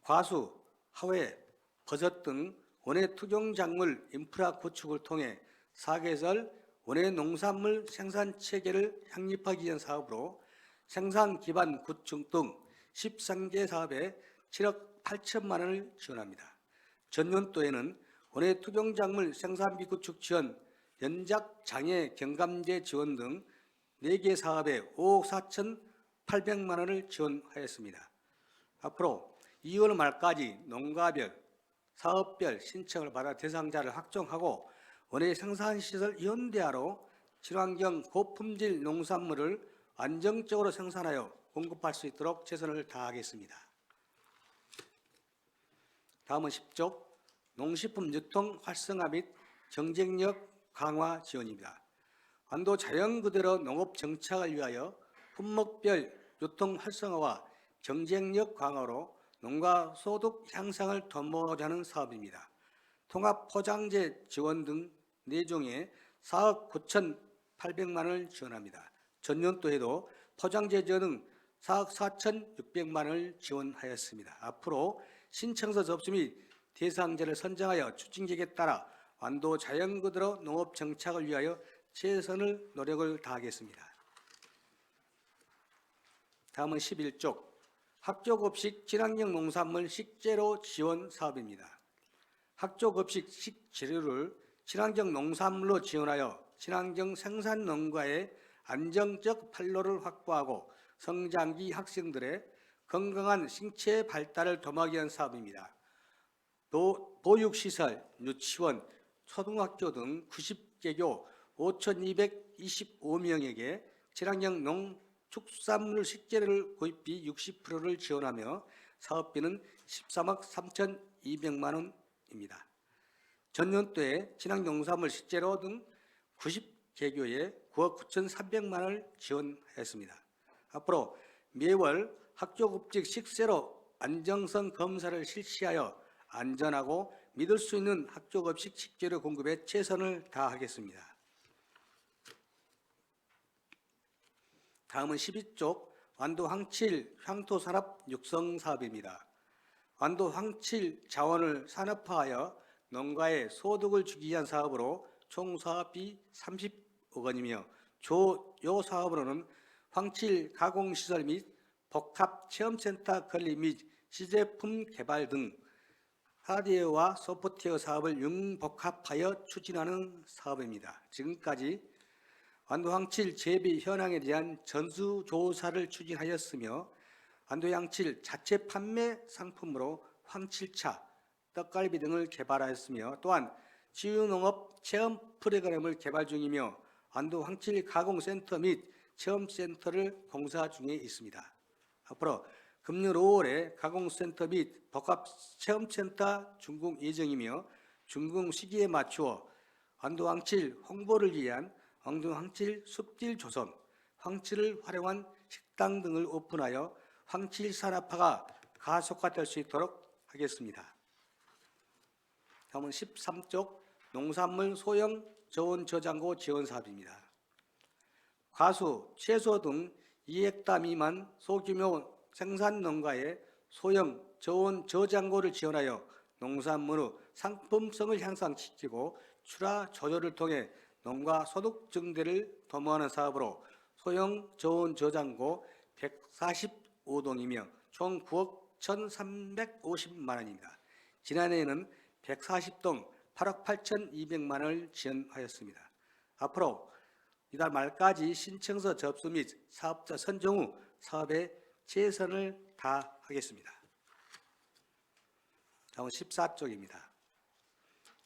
과수, 하회, 버섯 등 원예 투종작물 인프라 구축을 통해 사계절 원예 농산물 생산 체계를 확립하기 위한 사업으로 생산 기반 구축 등 13개 사업에 7억 8천만 원을 지원합니다. 전년도에는 원예 투종작물 생산비 구축 지원, 연작 장애 경감제 지원 등 4개 사업에 5억 4,800만 원을 지원하였습니다. 앞으로 2월 말까지 농가별, 사업별 신청을 받아 대상자를 확정하고 원예 생산시설 연대하로 친환경 고품질 농산물을 안정적으로 생산하여 공급할 수 있도록 최선을 다하겠습니다. 다음은 10조 농식품 유통 활성화 및 경쟁력 강화 지원입니다. 완도 자연 그대로 농업 정착을 위하여 품목별 유통 활성화와 경쟁력 강화로 농가 소득 향상을 도모하고자 하는 사업입니다. 통합 포장재 지원 등 4종에 4억 9,800만 원을 지원합니다. 전년도에도 포장재 지원 등 4억 4,600만 원을 지원하였습니다. 앞으로 신청서 접수 및 대상자를 선정하여 추진 계획에 따라 완도 자연 그대로 농업 정착을 위하여 최선을 노력을 다하겠습니다. 다음은 11쪽 학교급식 친환경 농산물 식재료 지원 사업입니다. 학교급식 식재료를 친환경 농산물로 지원하여 친환경 생산 농가의 안정적 판로를 확보하고 성장기 학생들의 건강한 신체 발달을 도모하기 위한 사업입니다. 보육시설, 유치원, 초등학교 등 90개교 5,225명에게 친환경 농축산물 식재료를 구입비 60%를 지원하며 사업비는 13억 3,200만 원입니다. 전년도에 친환경 농산물 식재료 등 90개교에 9억 9,300만 원을 지원했습니다. 앞으로 매월 학교급식 식재료 안정성 검사를 실시하여 안전하고 믿을 수 있는 학교급식 식재료 공급에 최선을 다하겠습니다. 다음은 12쪽 완도 황칠 향토산업 육성 사업입니다. 완도 황칠 자원을 산업화하여 농가에 소득을 주기 위한 사업으로 총 사업비 30억 원이며 요 사업으로는 황칠 가공시설 및 복합체험센터 건립 및 시제품 개발 등 하드웨어와 소프트웨어 사업을 융복합하여 추진하는 사업입니다. 지금까지 완도 황칠 재배 현황에 대한 전수조사를 추진하였으며 완도 황칠 자체 판매 상품으로 황칠차, 떡갈비 등을 개발하였으며 또한 지유농업 체험 프로그램을 개발 중이며 완도 황칠 가공센터 및 체험센터를 공사 중에 있습니다. 앞으로 금년 5월에 가공센터 및 복합체험센터 준공 예정이며 준공 시기에 맞추어 완도 황칠 홍보를 위한 완도 황칠 숲길 조성, 황칠을 활용한 식당 등을 오픈하여 황칠 산업화가 가속화될 수 있도록 하겠습니다. 다음은 13쪽 농산물 소형 저온 저장고 지원 사업입니다. 과수, 채소 등 2헥타 미만 소규모 생산 농가의 소형 저온 저장고를 지원하여 농산물의 상품성을 향상시키고 출하 조절을 통해 농가 소득 증대를 도모하는 사업으로 소형 저온 저장고 145동이며 총 9억 1,350만 원입니다. 지난해에는 140동 8억 8,200만 원을 지원하였습니다. 앞으로 이달 말까지 신청서 접수 및 사업자 선정 후 사업에 최선을 다하겠습니다. 다음 14쪽입니다.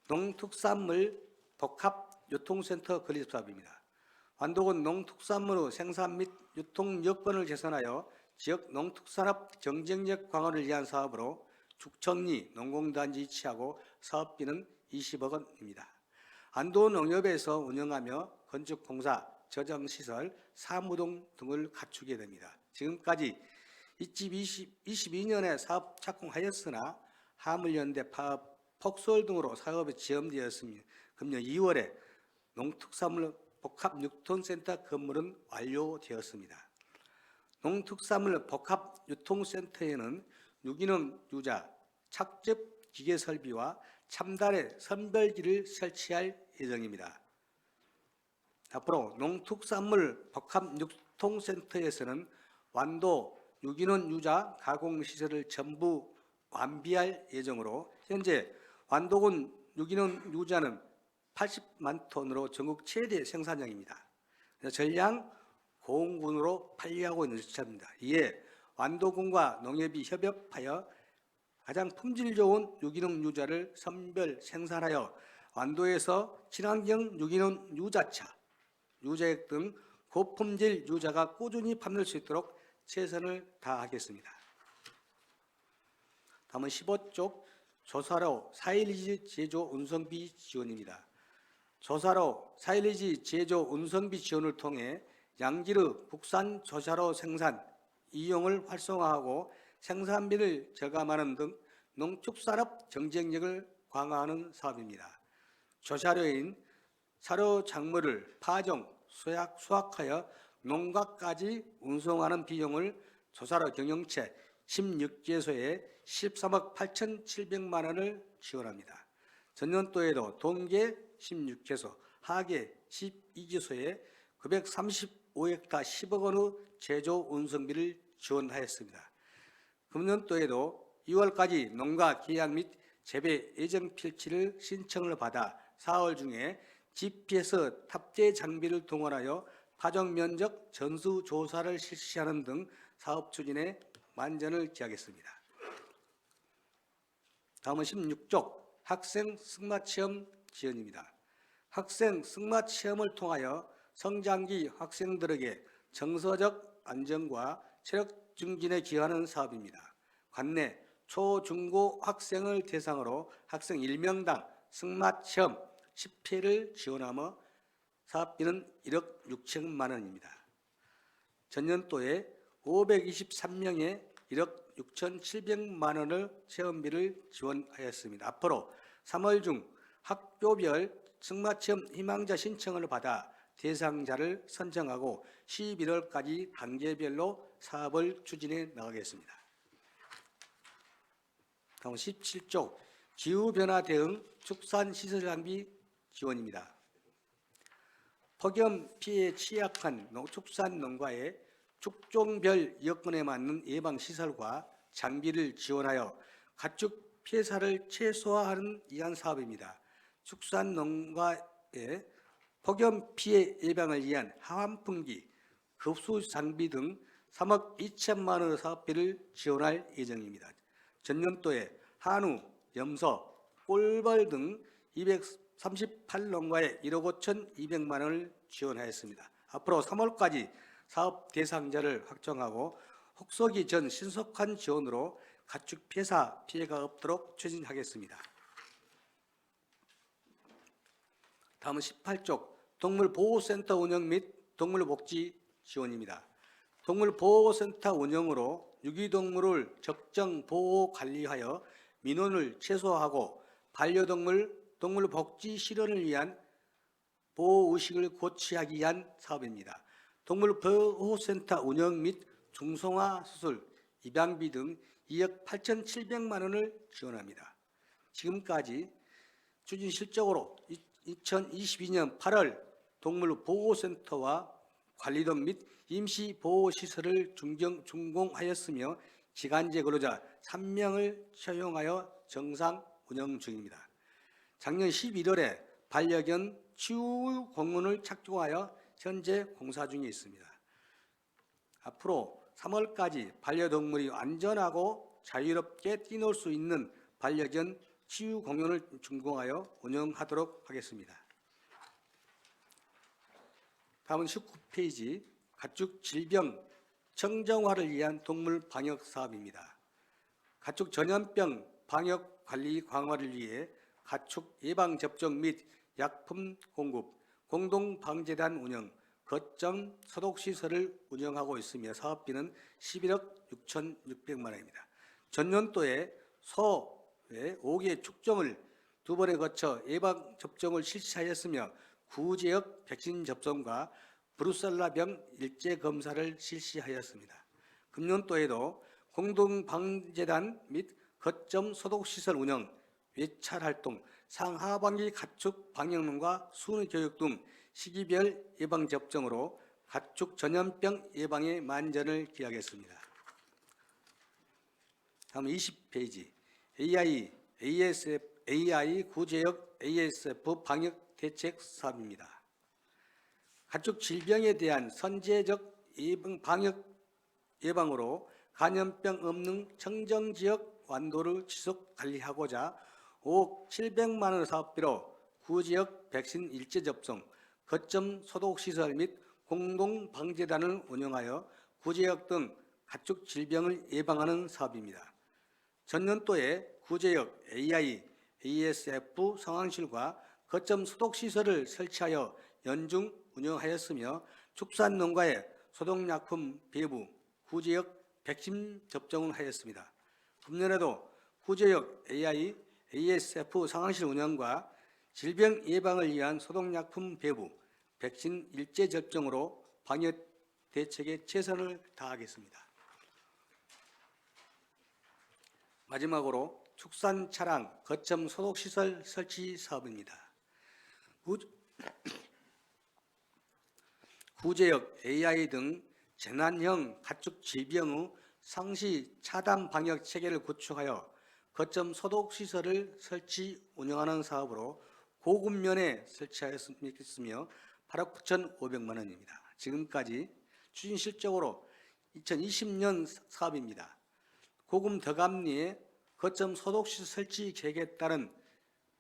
농특산물 복합유통센터 건립 사업입니다. 완도군 농특산물의 생산 및 유통 여건을 개선하여 지역 농특산업 경쟁력 강화를 위한 사업으로 죽천리 농공단지 위치하고 사업비는 20억 원입니다. 안도농협에서 운영하며 건축공사, 저장시설, 사무동 등을 갖추게 됩니다. 지금까지 이집 22년에 사업 착공하였으나 화물연대 파업, 폭설 등으로 사업이 지연되었으며 금년 2월에 농특산물 복합유통센터 건물은 완료되었습니다. 농특산물 복합유통센터에는 유기농 유자, 착즙 기계 설비와 첨단의 선별기를 설치할 예정입니다. 앞으로 농특산물 복합유통센터에서는 완도 유기농 유자 가공시설을 전부 완비할 예정으로 현재 완도군 유기농 유자는 80만 톤으로 전국 최대 생산량입니다. 전량 공군으로 판매하고 있는 시점입니다. 이에 완도군과 농협이 협업하여 가장 품질 좋은 유기농 유자를 선별 생산하여 완도에서 친환경 유기농 유자차, 유자액 등 고품질 유자가 꾸준히 판매될 수 있도록 최선을 다하겠습니다. 다음은 15쪽 조사로 사일리지 제조 운송비 지원입니다. 조사로 사일리지 제조 운송비 지원을 통해 양질의 국산 조사로 생산, 이용을 활성화하고 생산비를 절감하는 등 농축산업 경쟁력을 강화하는 사업입니다. 조사료인 사료 작물을 파종, 수확하여 농가까지 운송하는 비용을 조사로 경영체 16개소에 13억 8,700만 원을 지원합니다. 전년도에도 동계 16개소, 하계 12개소에 935헥타 10억 원의 제조 운송비를 지원하였습니다. 금년도에도 2월까지 농가 계약 및 재배 예정 필지를 신청을 받아 4월 중에 GPS 탑재 장비를 동원하여 파종 면적 전수 조사를 실시하는 등 사업 추진에 만전을 기하겠습니다. 다음은 16쪽 학생 승마체험 지원입니다. 학생 승마체험을 통하여 성장기 학생들에게 정서적 안정과 체력 증진에 기여하는 사업입니다. 관내 초, 중고 학생을 대상으로 학생 1명당 승마체험 10회를 지원하며 사업비는 1억 6천만 원입니다. 전년도에 523명에 1억 6,700만 원을 체험비를 지원하였습니다. 앞으로 3월 중 학교별 승마체험 희망자 신청을 받아 대상자를 선정하고 11월까지 단계별로 사업을 추진해 나가겠습니다. 다음 17쪽 기후변화 대응 축산시설 장비 지원입니다. 폭염 피해에 취약한 축산 농가의 축종별 여건에 맞는 예방시설과 장비를 지원하여 가축 폐사를 최소화하는 위한 사업입니다. 축산 농가의 폭염 피해 예방을 위한 하완풍기, 급수 장비 등 3억 2천만 원의 사업비를 지원할 예정입니다. 전년도에 한우, 염소, 꿀벌 등 238농가에 1억 5,200만 원을 지원하였습니다. 앞으로 3월까지 사업 대상자를 확정하고 혹서기 전 신속한 지원으로 가축 폐사 피해가 없도록 추진하겠습니다. 다음은 18쪽 동물보호센터 운영 및 동물복지 지원입니다. 동물보호센터 운영으로 유기동물을 적정 보호 관리하여 민원을 최소화하고 반려동물 동물복지 실현을 위한 보호의식을 고취하기 위한 사업입니다. 동물보호센터 운영 및 중성화 수술, 입양비 등 2억 8,700만 원을 지원합니다. 지금까지 추진 실적으로 2022년 8월 동물보호센터와 관리동 및 임시보호시설을 준공하였으며 기간제 근로자 3명을 채용하여 정상 운영 중입니다. 작년 11월에 반려견 치유 공문을 착종하여 현재 공사 중에 있습니다. 앞으로 3월까지 반려동물이 안전하고 자유롭게 뛰놀 수 있는 반려견 치유 공연을 준공하여 운영하도록 하겠습니다. 다음은 19페이지 가축 질병 청정화를 위한 동물 방역 사업입니다. 가축 전염병 방역 관리 강화를 위해 가축 예방 접종 및 약품 공급, 공동 방제단 운영, 거점 소독 시설을 운영하고 있으며 사업비는 11억 6,600만 원입니다. 전년도에 소의 5개 축종을 2번에 거쳐 예방 접종을 실시하였으며 구제역 백신 접종과 브루셀라병 일제 검사를 실시하였습니다. 금년도에도 공동 방제단 및 거점 소독 시설 운영, 외찰 활동, 상하반기 가축 방역론과 순위 교육 등 시기별 예방 접종으로 가축 전염병 예방에 만전을 기하겠습니다. 다음 20페이지 AI 구제역 ASF 방역 대책 사업입니다. 가축 질병에 대한 선제적 방역 예방으로 감염병 없는 청정지역 완도를 지속 관리하고자 5억 700만 원 사업비로 구지역 백신 일제 접종, 거점 소독시설 및 공동방제단을 운영하여 구제역 등 가축 질병을 예방하는 사업입니다. 전년도에 구제역 ASF 상황실과 거점 소독시설을 설치하여 연중 운영하였으며 축산농가에 소독약품 배부, 구제역 백신 접종을 하였습니다. 금년에도 구제역 ASF 상황실 운영과 질병 예방을 위한 소독약품 배부, 백신 일제 접종으로 방역 대책에 최선을 다하겠습니다. 마지막으로 축산 차량 거점 소독시설 설치 사업입니다. 구제역 AI 등 재난형 가축 질병의 상시 차단 방역 체계를 구축하여 거점 소독 시설을 설치 운영하는 사업으로 고급면에 설치하였으며 8억 9,500만 원입니다. 지금까지 추진 실적으로 2020년 사업입니다. 고금 덕암리에 거점 소독 시설 설치 계획에 따른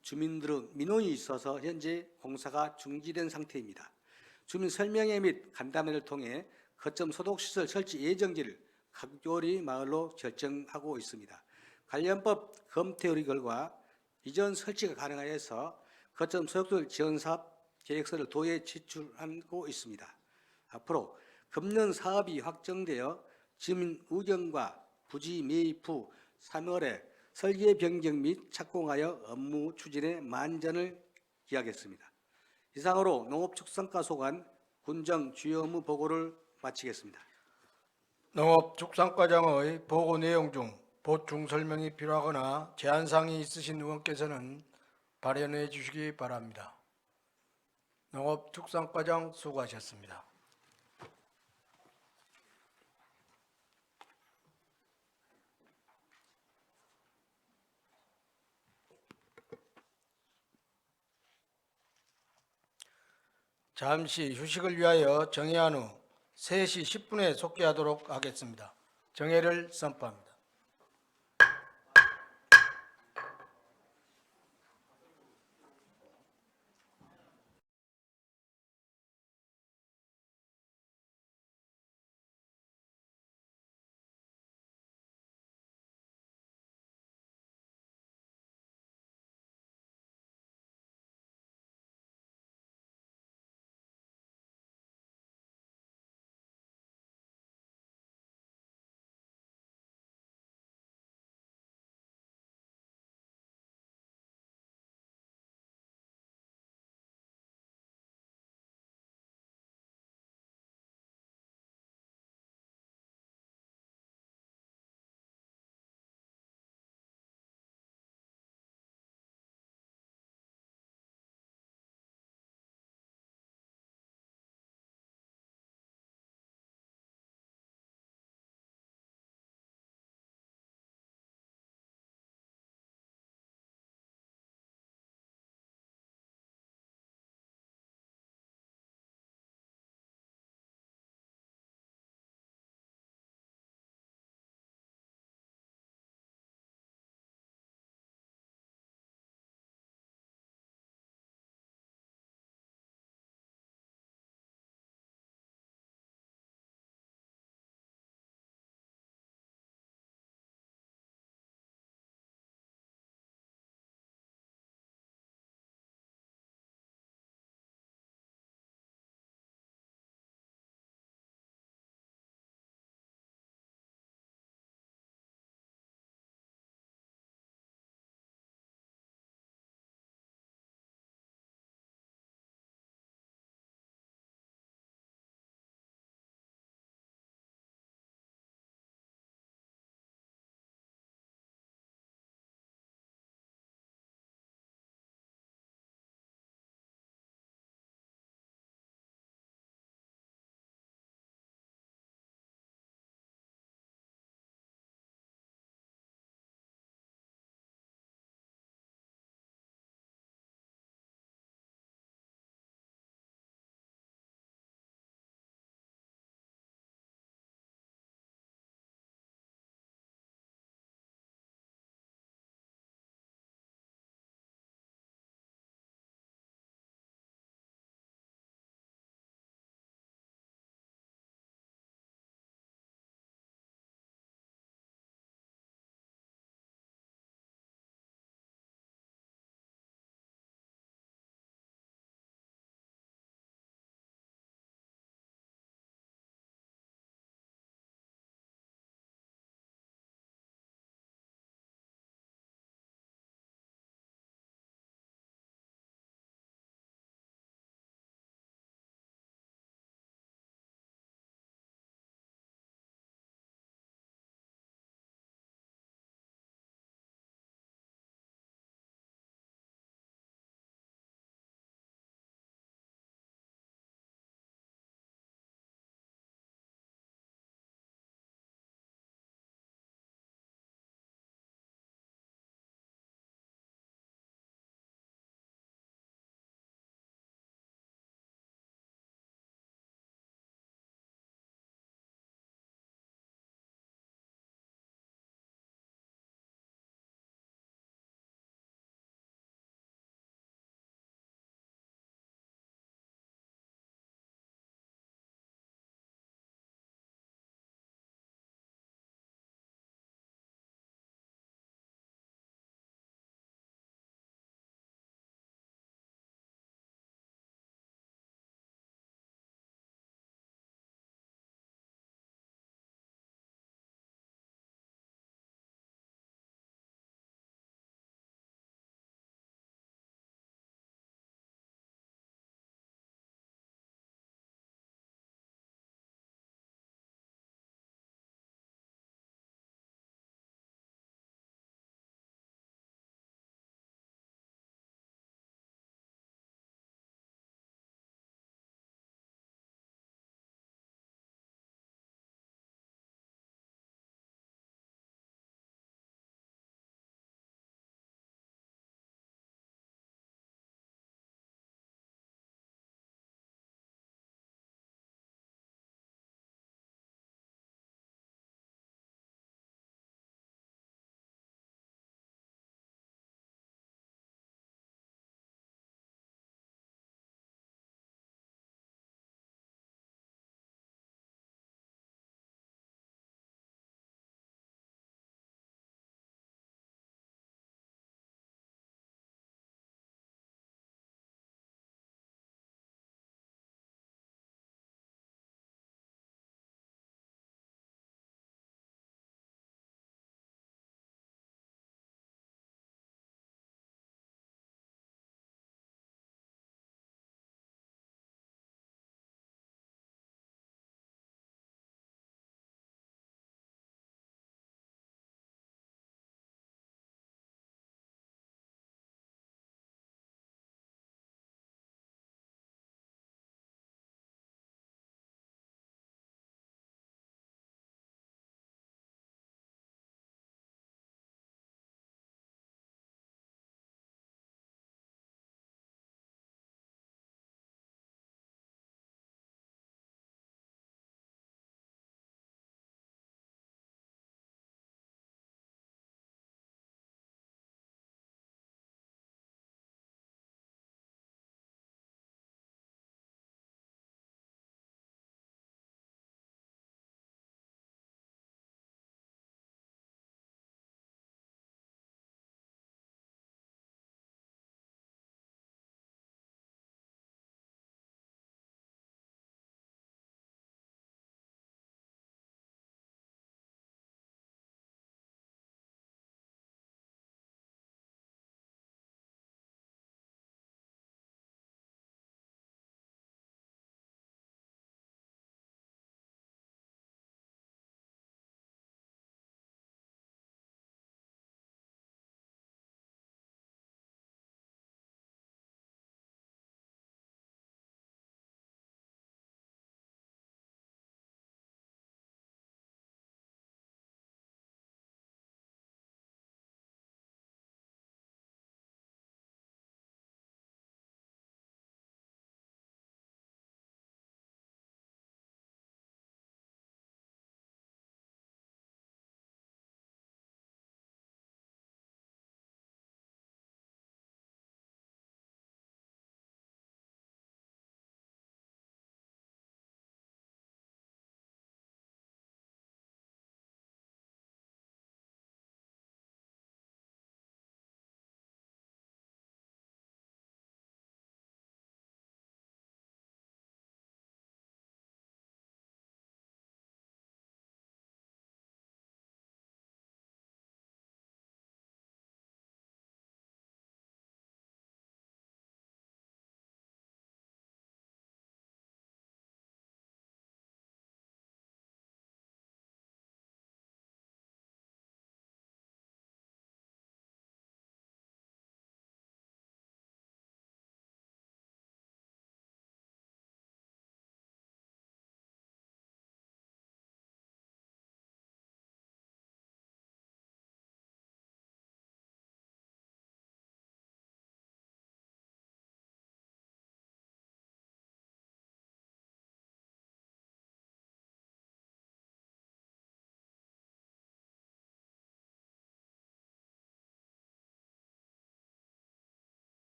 주민들의 민원이 있어서 현재 공사가 중지된 상태입니다. 주민 설명회 및 간담회를 통해 거점 소독시설 설치 예정지를 각교리 마을로 결정하고 있습니다. 관련법 검토의 결과 이전 설치가 가능하여서 거점 소독시설 지원사업 계획서를 도에 제출하고 있습니다. 앞으로 금년 사업이 확정되어 주민 의견과 부지 매입 후 3월에 설계 변경 및 착공하여 업무 추진에 만전을 기하겠습니다. 이상으로 농업축산과소관 군정 주요 업무 보고를 마치겠습니다. 농업축산과장의 보고 내용 중 보충 설명이 필요하거나 제안사항이 있으신 의원께서는 발언해 주시기 바랍니다. 농업축산과장 수고하셨습니다. 잠시 휴식을 위하여 정회한 후 3시 10분에 속개하도록 하겠습니다. 정회를 선포합니다.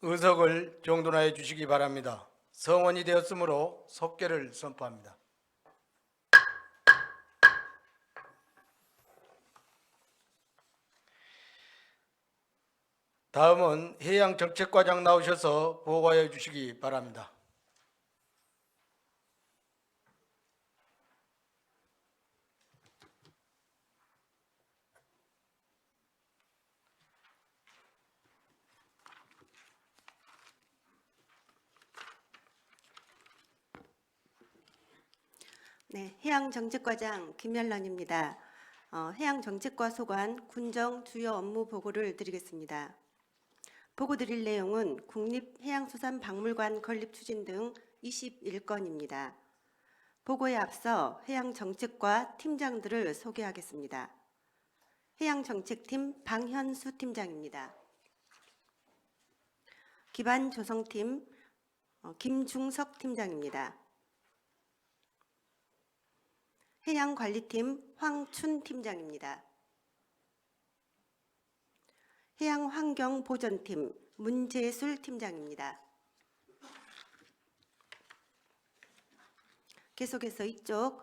의석을 정돈하여 주시기 바랍니다. 성원이 되었으므로 속개를 선포합니다. 다음은 해양정책과장 나오셔서 보고하여 주시기 바랍니다. 네, 해양정책과장 김열란입니다. 해양정책과 소관 군정 주요 업무 보고를 드리겠습니다. 보고 드릴 내용은 국립해양수산박물관 건립 추진 등 21건입니다. 보고에 앞서 해양정책과 팀장들을 소개하겠습니다. 해양정책팀 방현수 팀장입니다. 기반조성팀 김중석 팀장입니다. 해양관리팀 황춘 팀장입니다. 해양환경보전팀 문재술 팀장입니다. 계속해서 이쪽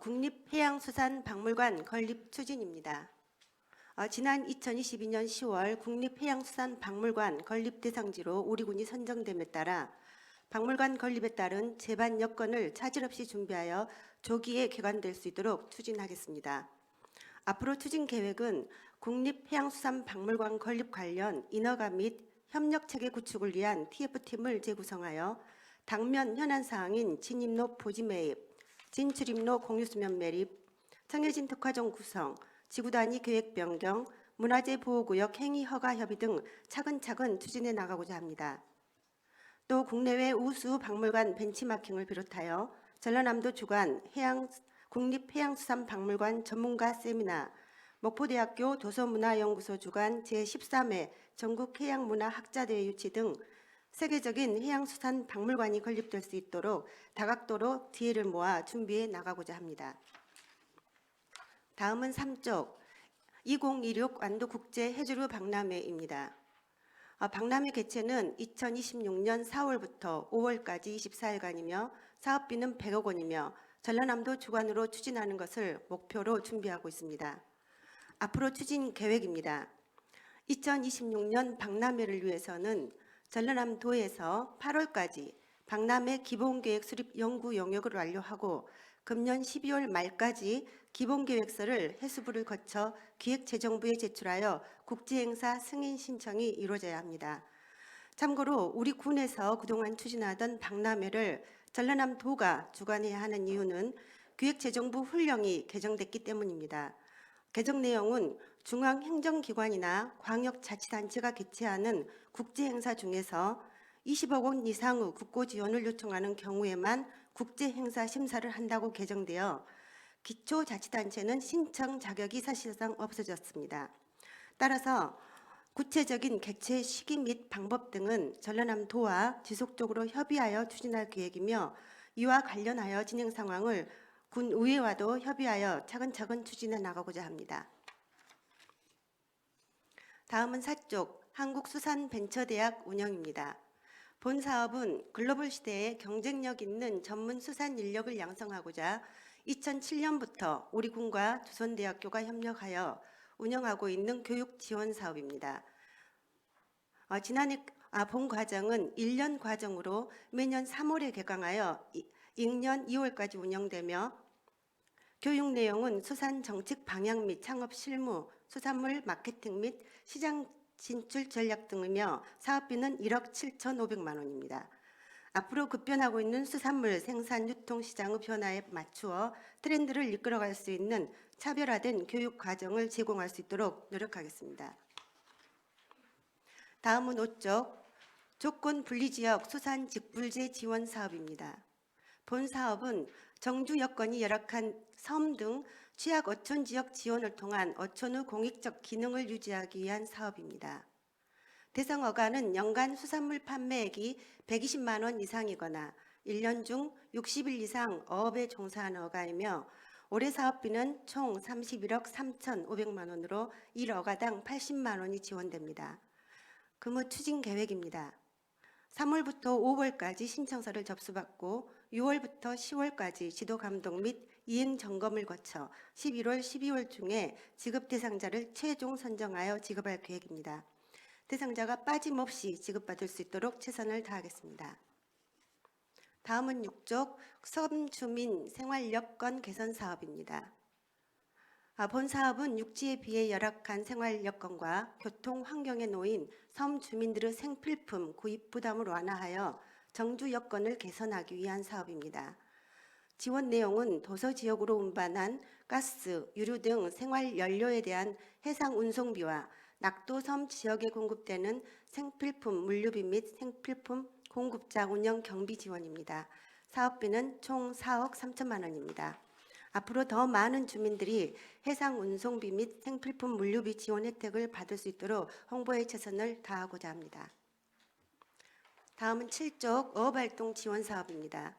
국립해양수산박물관 건립 추진입니다. 지난 2022년 10월 국립해양수산박물관 건립 대상지로 우리 군이 선정됨에 따라 박물관 건립에 따른 제반 여건을 차질 없이 준비하여 조기에 개관될 수 있도록 추진하겠습니다. 앞으로 추진 계획은 국립해양수산박물관 건립 관련 인허가 및 협력체계 구축을 위한 TF팀을 재구성하여 당면 현안 사항인 진입로 포지 매입, 진출입로 공유수면 매립, 청해진 특화종 구성, 지구단위 계획 변경, 문화재 보호구역 행위 허가 협의 등 차근차근 추진해 나가고자 합니다. 또 국내외 우수 박물관 벤치마킹을 비롯하여 전라남도 주관 국립해양수산박물관 전문가 세미나, 목포대학교 도서문화연구소 주관 제13회 전국해양문화학자대회 유치 등 세계적인 해양수산박물관이 건립될 수 있도록 다각도로 지혜를 모아 준비해 나가고자 합니다. 다음은 3쪽 2026 완도국제해주류 박람회입니다. 박람회 개최는 2026년 4월부터 5월까지 24일간이며 사업비는 100억 원이며 전라남도 주관으로 추진하는 것을 목표로 준비하고 있습니다. 앞으로 추진 계획입니다. 2026년 박람회를 위해서는 전라남도에서 8월까지 박람회 기본계획 수립 연구 영역을 완료하고 금년 12월 말까지 기본계획서를 해수부를 거쳐 기획재정부에 제출하여 국제행사 승인 신청이 이루어져야 합니다. 참고로 우리 군에서 그동안 추진하던 박람회를 전라남도가 주관해야 하는 이유는 기획재정부 훈령이 개정됐기 때문입니다. 개정 내용은 중앙행정기관이나 광역자치단체가 개최하는 국제행사 중에서 20억 원 이상 후 국고 지원을 요청하는 경우에만 국제행사 심사를 한다고 개정되어 기초자치단체는 신청 자격이 사실상 없어졌습니다. 따라서 구체적인 개최 시기 및 방법 등은 전라남도와 지속적으로 협의하여 추진할 계획이며 이와 관련하여 진행 상황을 군의회와도 협의하여 차근차근 추진해 나가고자 합니다. 다음은 4쪽 한국수산벤처대학 운영입니다. 본 사업은 글로벌 시대에 경쟁력 있는 전문 수산 인력을 양성하고자 2007년부터 우리 군과 조선대학교가 협력하여 운영하고 있는 교육 지원 사업입니다. 지난해 본 과정은 1년 과정으로 매년 3월에 개강하여 2년 2월까지 운영되며 교육 내용은 수산 정책 방향 및 창업 실무, 수산물 마케팅 및 시장 진출 전략 등이며 사업비는 1억 7,500만 원입니다. 앞으로 급변하고 있는 수산물 생산 유통 시장의 변화에 맞추어 트렌드를 이끌어갈 수 있는 차별화된 교육 과정을 제공할 수 있도록 노력하겠습니다. 다음은 5쪽 조건 분리지역 수산 직불제 지원 사업입니다. 본 사업은 정주 여건이 열악한 섬 등 취약 어촌 지역 지원을 통한 어촌의 공익적 기능을 유지하기 위한 사업입니다. 대상 어가는 연간 수산물 판매액이 120만 원 이상이거나 1년 중 60일 이상 어업에 종사하는 어가이며 올해 사업비는 총 31억 3,500만 원으로 1어가당 80만 원이 지원됩니다. 금호 추진 계획입니다. 3월부터 5월까지 신청서를 접수받고 6월부터 10월까지 지도 감독 및 이행 점검을 거쳐 11월, 12월 중에 지급 대상자를 최종 선정하여 지급할 계획입니다. 대상자가 빠짐없이 지급받을 수 있도록 최선을 다하겠습니다. 다음은 6쪽 섬 주민 생활 여건 개선 사업입니다. 본 사업은 육지에 비해 열악한 생활 여건과 교통 환경에 놓인 섬 주민들의 생필품 구입 부담을 완화하여 정주 여건을 개선하기 위한 사업입니다. 지원 내용은 도서 지역으로 운반한 가스, 유류 등 생활 연료에 대한 해상 운송비와 낙도섬 지역에 공급되는 생필품 물류비 및 생필품 공급자 운영 경비 지원입니다. 사업비는 총 4억 3천만 원입니다. 앞으로 더 많은 주민들이 해상 운송비 및 생필품 물류비 지원 혜택을 받을 수 있도록 홍보에 최선을 다하고자 합니다. 다음은 7쪽 어업활동 지원 사업입니다.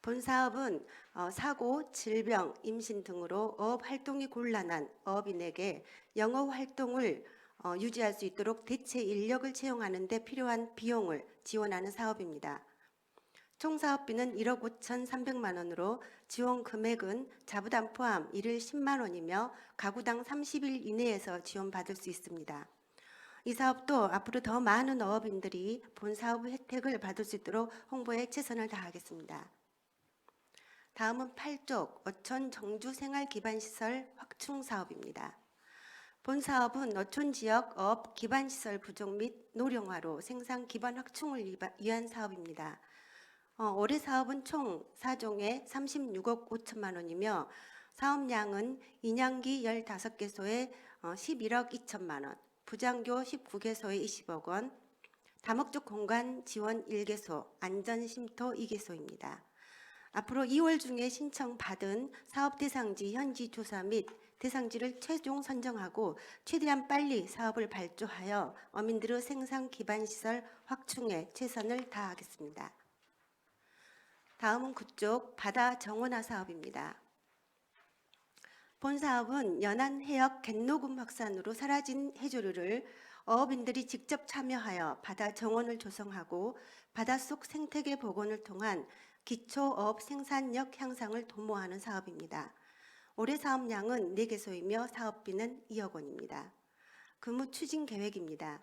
본 사업은 사고, 질병, 임신 등으로 어업활동이 곤란한 어업인에게 영어활동을 유지할 수 있도록 대체 인력을 채용하는 데 필요한 비용을 지원하는 사업입니다. 총 사업비는 1억 5,300만 원으로 지원 금액은 자부담 포함 일일 10만 원이며 가구당 30일 이내에서 지원받을 수 있습니다. 이 사업도 앞으로 더 많은 어업인들이 본 사업 혜택을 받을 수 있도록 홍보에 최선을 다하겠습니다. 다음은 8쪽 어촌 정주 생활기반시설 확충 사업입니다. 본 사업은 어촌 지역 어업 기반시설 부족 및 노령화로 생산 기반 확충을 위한 사업입니다. 올해 사업은 총 4종에 36억 5천만 원이며 사업량은 인양기 15개소에 11억 2천만 원, 부장교 19개소에 20억 원, 다목적 공간 지원 1개소, 안전쉼터 2개소입니다. 앞으로 2월 중에 신청받은 사업 대상지 현지 조사 및 대상지를 최종 선정하고 최대한 빨리 사업을 발주하여 어민들의 생산 기반 시설 확충에 최선을 다하겠습니다. 다음은 9쪽 바다 정원화 사업입니다. 본 사업은 연안 해역 갯녹음 확산으로 사라진 해조류를 어업인들이 직접 참여하여 바다 정원을 조성하고 바닷속 생태계 복원을 통한 기초 어업 생산력 향상을 도모하는 사업입니다. 올해 사업량은 4개소이며 사업비는 2억 원입니다. 근무 추진 계획입니다.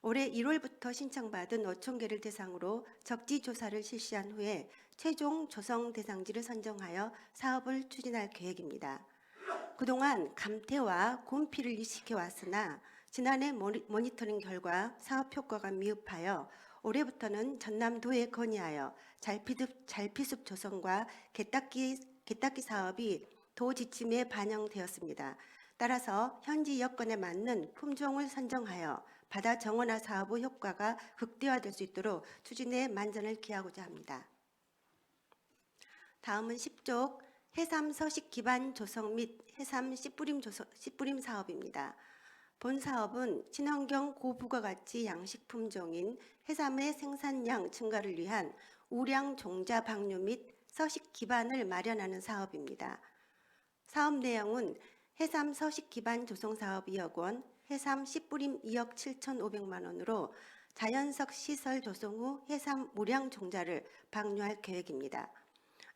올해 1월부터 신청받은 5,000개를 대상으로 적지 조사를 실시한 후에 최종 조성 대상지를 선정하여 사업을 추진할 계획입니다. 그동안 감태와 곰피를 이식해 왔으나 지난해 모니터링 결과 사업 효과가 미흡하여 올해부터는 전남도에 건의하여 잘피숲 조성과 개닦기 사업이 도 지침에 반영되었습니다. 따라서 현지 여건에 맞는 품종을 선정하여 바다 정원화 사업의 효과가 극대화될 수 있도록 추진에 만전을 기하고자 합니다. 다음은 10쪽 해삼 서식 기반 조성 및 해삼 씨뿌림 사업입니다. 본 사업은 친환경 고부가가치 양식 품종인 해삼의 생산량 증가를 위한 우량 종자 방류 및 서식 기반을 마련하는 사업입니다. 사업 내용은 해삼 서식 기반 조성 사업 2억 원, 해삼 씨뿌림 2억 7,500만 원으로 자연석 시설 조성 후 해삼 우량 종자를 방류할 계획입니다.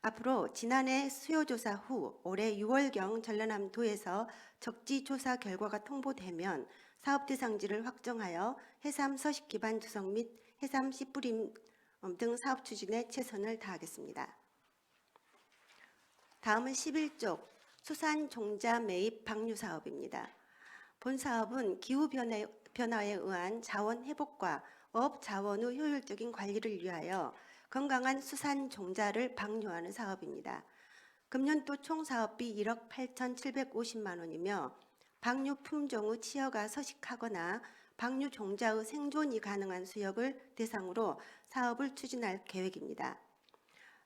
앞으로 지난해 수요조사 후 올해 6월경 전라남도에서 적지조사 결과가 통보되면 사업 대상지를 확정하여 해삼 서식 기반 조성 및 해삼 씨뿌림 등 사업 추진에 최선을 다하겠습니다. 다음은 11쪽 수산 종자 매입 방류 사업입니다. 본 사업은 기후변화에 의한 자원 회복과 어업 자원의 효율적인 관리를 위하여 건강한 수산 종자를 방류하는 사업입니다. 금년도 총 사업비 1억 8,750만 원이며 방류 품종의 치어가 서식하거나 방류 종자의 생존이 가능한 수역을 대상으로 사업을 추진할 계획입니다.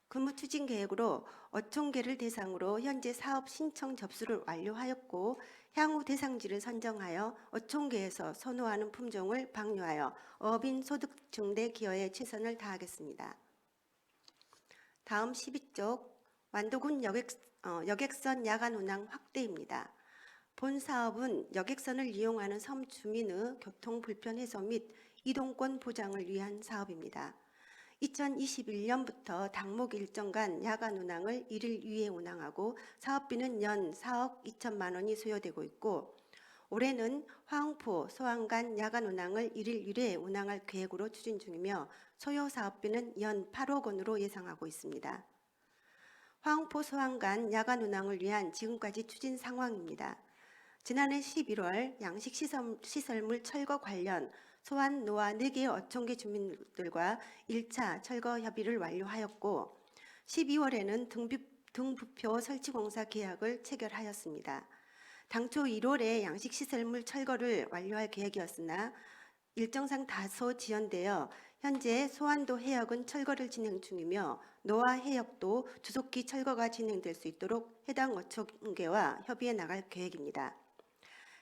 근무 추진 계획으로 5,000개를 대상으로 현재 사업 신청 접수를 완료하였고 향후 대상지를 선정하여 5,000개에서 선호하는 품종을 방류하여 어민 소득 증대 기여에 최선을 다하겠습니다. 다음 12쪽 완도군 여객선 야간 운항 확대입니다. 본 사업은 여객선을 이용하는 섬 주민의 교통 불편 해소 및 이동권 보장을 위한 사업입니다. 2021년부터 당목 일정간 야간 운항을 1일 2회 운항하고 사업비는 연 4억 2천만 원이 소요되고 있고 올해는 화흥포, 소항간 야간 운항을 1일 1회 운항할 계획으로 추진 중이며 소요 사업비는 연 8억 원으로 예상하고 있습니다. 화흥포, 소항간 야간 운항을 위한 지금까지 추진 상황입니다. 지난해 11월 양식시설물 철거 관련 소환, 노화 4개의 어촌계 주민들과 1차 철거 협의를 완료하였고 12월에는 등부표 설치공사 계약을 체결하였습니다. 당초 1월에 양식시설물 철거를 완료할 계획이었으나 일정상 다소 지연되어 현재 소환도 해역은 철거를 진행 중이며 노화 해역도 주속기 철거가 진행될 수 있도록 해당 어촌계와 협의해 나갈 계획입니다.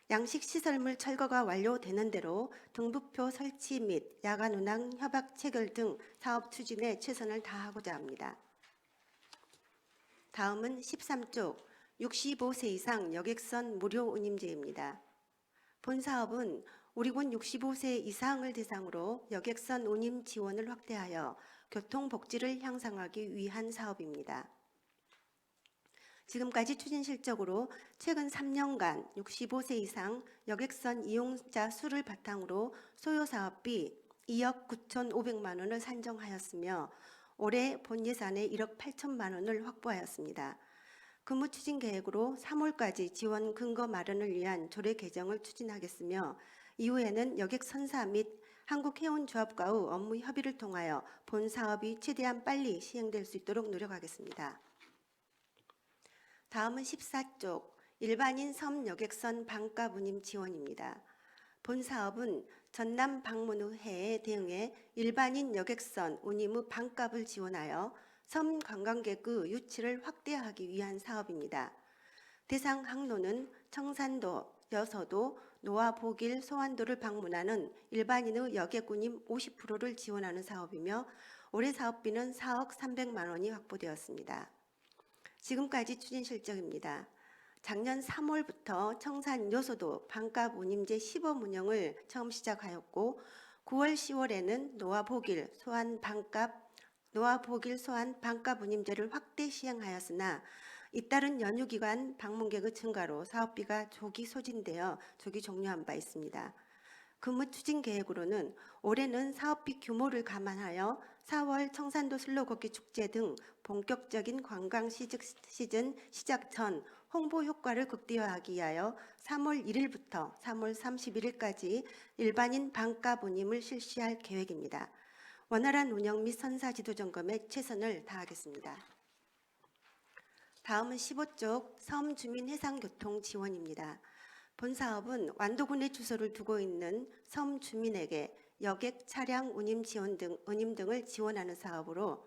양식시설물 철거가 완료되는 대로 등부표 설치 및 야간 운항 협약 체결 등 사업 추진에 최선을 다하고자 합니다. 다음은 13쪽 65세 이상 여객선 무료 운임제입니다. 본 사업은 우리군 65세 이상을 대상으로 여객선 운임 지원을 확대하여 교통복지를 향상하기 위한 사업입니다. 지금까지 추진 실적으로 최근 3년간 65세 이상 여객선 이용자 수를 바탕으로 소요 사업비 2억 9,500만 원을 산정하였으며 올해 본 예산에 1억 8천만 원을 확보하였습니다. 근무 추진 계획으로 3월까지 지원 근거 마련을 위한 조례 개정을 추진하겠으며 이후에는 여객선사 및 한국해운조합과의 업무 협의를 통하여 본 사업이 최대한 빨리 시행될 수 있도록 노력하겠습니다. 다음은 14쪽 일반인 섬 여객선 반값 운임 지원입니다. 본 사업은 전남 방문 후 해에 대응해 일반인 여객선 운임 후 반값을 지원하여 섬 관광객의 유치를 확대하기 위한 사업입니다. 대상 항로는 청산도, 여서도, 노화, 보길, 소환도를 방문하는 일반인의 여객 운임 50%를 지원하는 사업이며 올해 사업비는 4억 300만 원이 확보되었습니다. 지금까지 추진 실적입니다. 작년 3월부터 청산 요소도 반값 운임제 시범 운영을 처음 시작하였고 9월, 10월에는 노화, 보길, 소환 반값 운임제를 확대 시행하였으나 잇따른 연휴 기간 방문객의 증가로 사업비가 조기 소진되어 조기 종료한 바 있습니다. 근무 추진 계획으로는 올해는 사업비 규모를 감안하여 4월 청산도 슬로걷기 축제 등 본격적인 관광 시즌 시작 전 홍보 효과를 극대화하기 위하여 3월 1일부터 3월 31일까지 일반인 반값 운임을 실시할 계획입니다. 원활한 운영 및 선사 지도 점검에 최선을 다하겠습니다. 다음은 15쪽 섬 주민 해상 교통 지원입니다. 본 사업은 완도군에 주소를 두고 있는 섬 주민에게 여객 차량 운임 등을 지원하는 사업으로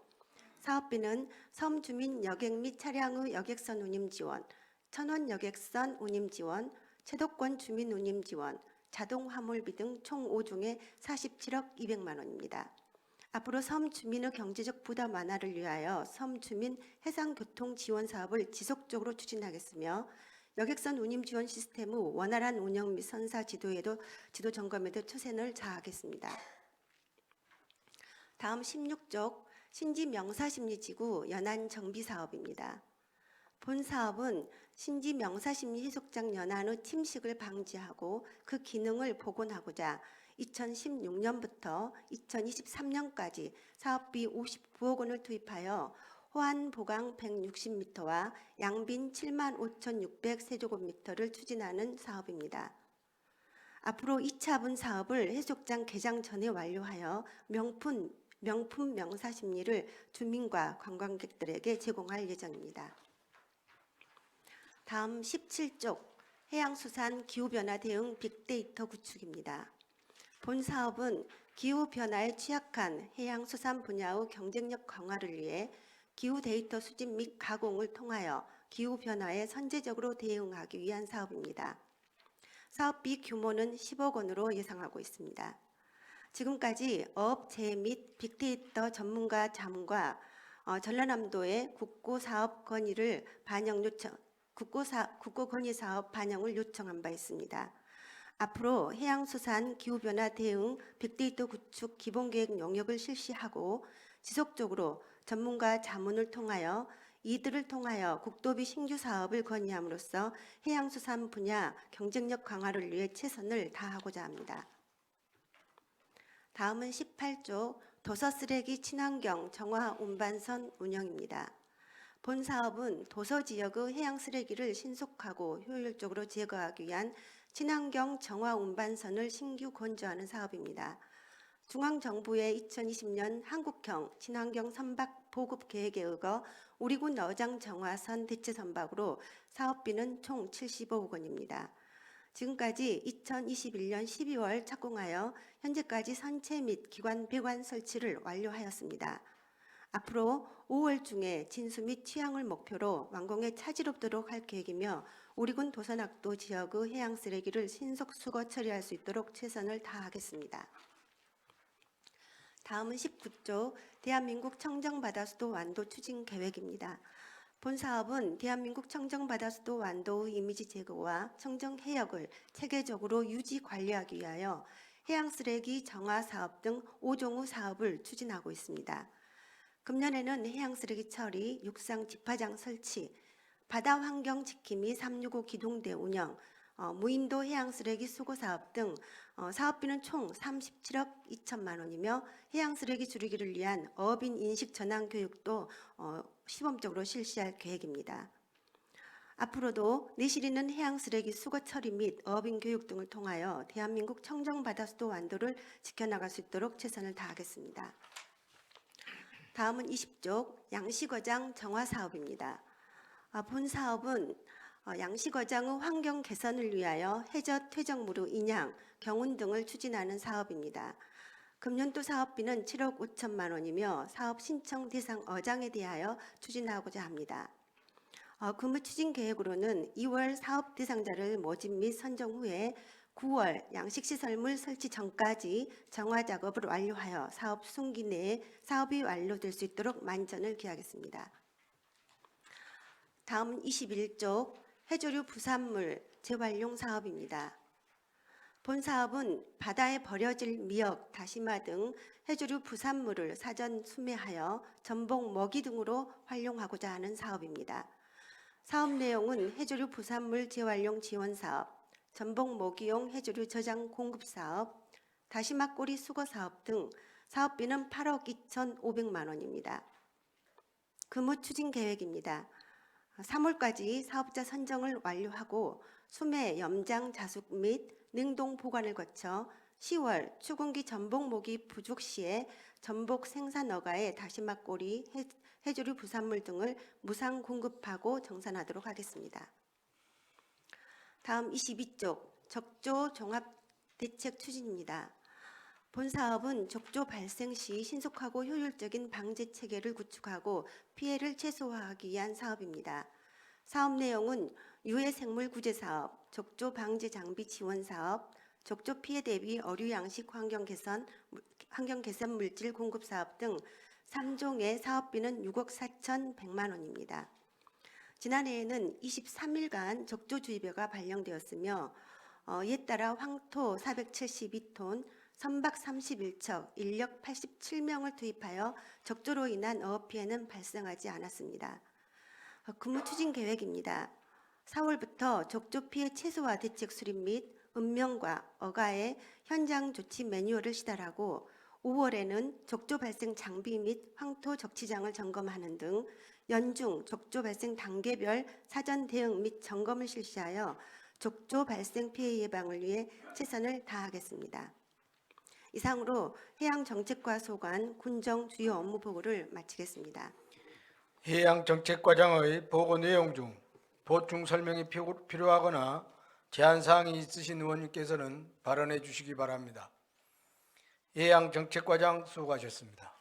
사업비는 섬 주민 여객 및 차량의 여객선 운임 지원, 천원 여객선 운임 지원, 채도권 주민 운임 지원, 자동 화물비 등 총 5종에 47억 200만 원입니다. 앞으로 섬 주민의 경제적 부담 완화를 위하여 섬 주민 해상 교통 지원 사업을 지속적으로 추진하겠으며 여객선 운임 지원 시스템의 원활한 운영 및 선사 지도 점검에도 최선을 다하겠습니다. 다음 16쪽 신지 명사심리지구 연안 정비 사업입니다. 본 사업은 신지 명사심리 해수욕장 연안의 침식을 방지하고 그 기능을 복원하고자 2016년부터 2023년까지 사업비 59억 원을 투입하여 호안 보강 160m와 양빈 75,600 세제곱미터를 추진하는 사업입니다. 앞으로 2차분 사업을 해수욕장 개장 전에 완료하여 명품 명사심리를 주민과 관광객들에게 제공할 예정입니다. 다음 17쪽 해양수산 기후변화 대응 빅데이터 구축입니다. 본 사업은 기후변화에 취약한 해양수산 분야의 경쟁력 강화를 위해 기후 데이터 수집 및 가공을 통하여 기후변화에 선제적으로 대응하기 위한 사업입니다. 사업비 규모는 10억 원으로 예상하고 있습니다. 지금까지 어업, 재해 및 빅데이터 전문가 자문과 전라남도의 국고 건의 사업 반영을 요청한 바 있습니다. 앞으로 해양수산 기후변화 대응 빅데이터 구축 기본계획 용역을 실시하고 지속적으로 전문가 자문을 통하여 이들을 통하여 국도비 신규 사업을 건의함으로써 해양수산 분야 경쟁력 강화를 위해 최선을 다하고자 합니다. 다음은 18조 도서쓰레기 친환경 정화 운반선 운영입니다. 본 사업은 도서 지역의 해양 쓰레기를 신속하고 효율적으로 제거하기 위한 친환경 정화 운반선을 신규 건조하는 사업입니다. 중앙정부의 2020년 한국형 친환경 선박 보급 계획에 의거 우리군 어장 정화선 대체 선박으로 사업비는 총 75억 원입니다. 지금까지 2021년 12월 착공하여 현재까지 선체 및 기관 배관 설치를 완료하였습니다. 앞으로 5월 중에 진수 및 취항을 목표로 완공에 차질 없도록 할 계획이며 우리군 도선학도 지역의 해양 쓰레기를 신속 수거 처리할 수 있도록 최선을 다하겠습니다. 다음은 19조 대한민국 청정바다수도 완도 추진 계획입니다. 본 사업은 대한민국 청정바다수도 완도의 이미지 제거와 청정해역을 체계적으로 유지 관리하기 위하여 해양쓰레기 정화 사업 등 5종의 사업을 추진하고 있습니다. 금년에는 해양쓰레기 처리, 육상 집화장 설치, 바다 환경 지킴이 365 기동대 운영, 무인도 해양쓰레기 수거 사업 등 사업비는 총 37억 2천만 원이며 해양쓰레기 줄이기를 위한 어민 인식 전환 교육도 시범적으로 실시할 계획입니다. 앞으로도 내실 있는 해양쓰레기 수거 처리 및 어민 교육 등을 통하여 대한민국 청정바다수도 완도를 지켜나갈 수 있도록 최선을 다하겠습니다. 다음은 20조 양식어장 정화 사업입니다. 본 사업은 양식어장의 환경 개선을 위하여 해저 퇴적물의 인양, 경운 등을 추진하는 사업입니다. 금년도 사업비는 7억 5천만 원이며 사업 신청 대상 어장에 대하여 추진하고자 합니다. 근무 추진 계획으로는 2월 사업 대상자를 모집 및 선정 후에 9월 양식시설물 설치 전까지 정화 작업을 완료하여 사업 순기 내에 사업이 완료될 수 있도록 만전을 기하겠습니다. 다음은 21조 해조류 부산물 재활용 사업입니다. 본 사업은 바다에 버려질 미역, 다시마 등 해조류 부산물을 사전 수매하여 전복, 먹이 등으로 활용하고자 하는 사업입니다. 사업 내용은 해조류 부산물 재활용 지원 사업, 전복 먹이용 해조류 저장 공급 사업, 다시마 꼬리 수거 사업 등 사업비는 8억 2,500만 원입니다. 근무 추진 계획입니다. 3월까지 사업자 선정을 완료하고 수매, 염장, 자숙 및 냉동 보관을 거쳐 10월 추gun기 전복 모기 부족 시에 전복 생산 허가에 다시마 꼬리, 해조류 부산물 등을 무상 공급하고 정산하도록 하겠습니다. 다음 22쪽 적조 종합 대책 추진입니다. 본 사업은 적조 발생 시 신속하고 효율적인 방제 체계를 구축하고 피해를 최소화하기 위한 사업입니다. 사업 내용은 유해 생물 구제 사업, 적조 방제 장비 지원 사업, 적조 피해 대비 어류 양식 환경 개선 물질 공급 사업 등 3종의 사업비는 6억 4,100만 원입니다. 지난해에는 23일간 적조주의보가 발령되었으며 이에 따라 황토 472톤, 선박 31척, 인력 87명을 투입하여 적조로 인한 어업 피해는 발생하지 않았습니다. 근무 추진 계획입니다. 4월부터 적조 피해 최소화 대책 수립 및 은명과 어가의 현장 조치 매뉴얼을 시달하고 5월에는 적조 발생 장비 및 황토 적치장을 점검하는 등 연중 적조 발생 단계별 사전 대응 및 점검을 실시하여 적조 발생 피해 예방을 위해 최선을 다하겠습니다. 이상으로 해양정책과 소관 군정 주요 업무 보고를 마치겠습니다. 해양정책과장의 보고 내용 중 보충 설명이 필요하거나 제안사항이 있으신 의원님께서는 발언해 주시기 바랍니다. 해양정책과장 수고하셨습니다.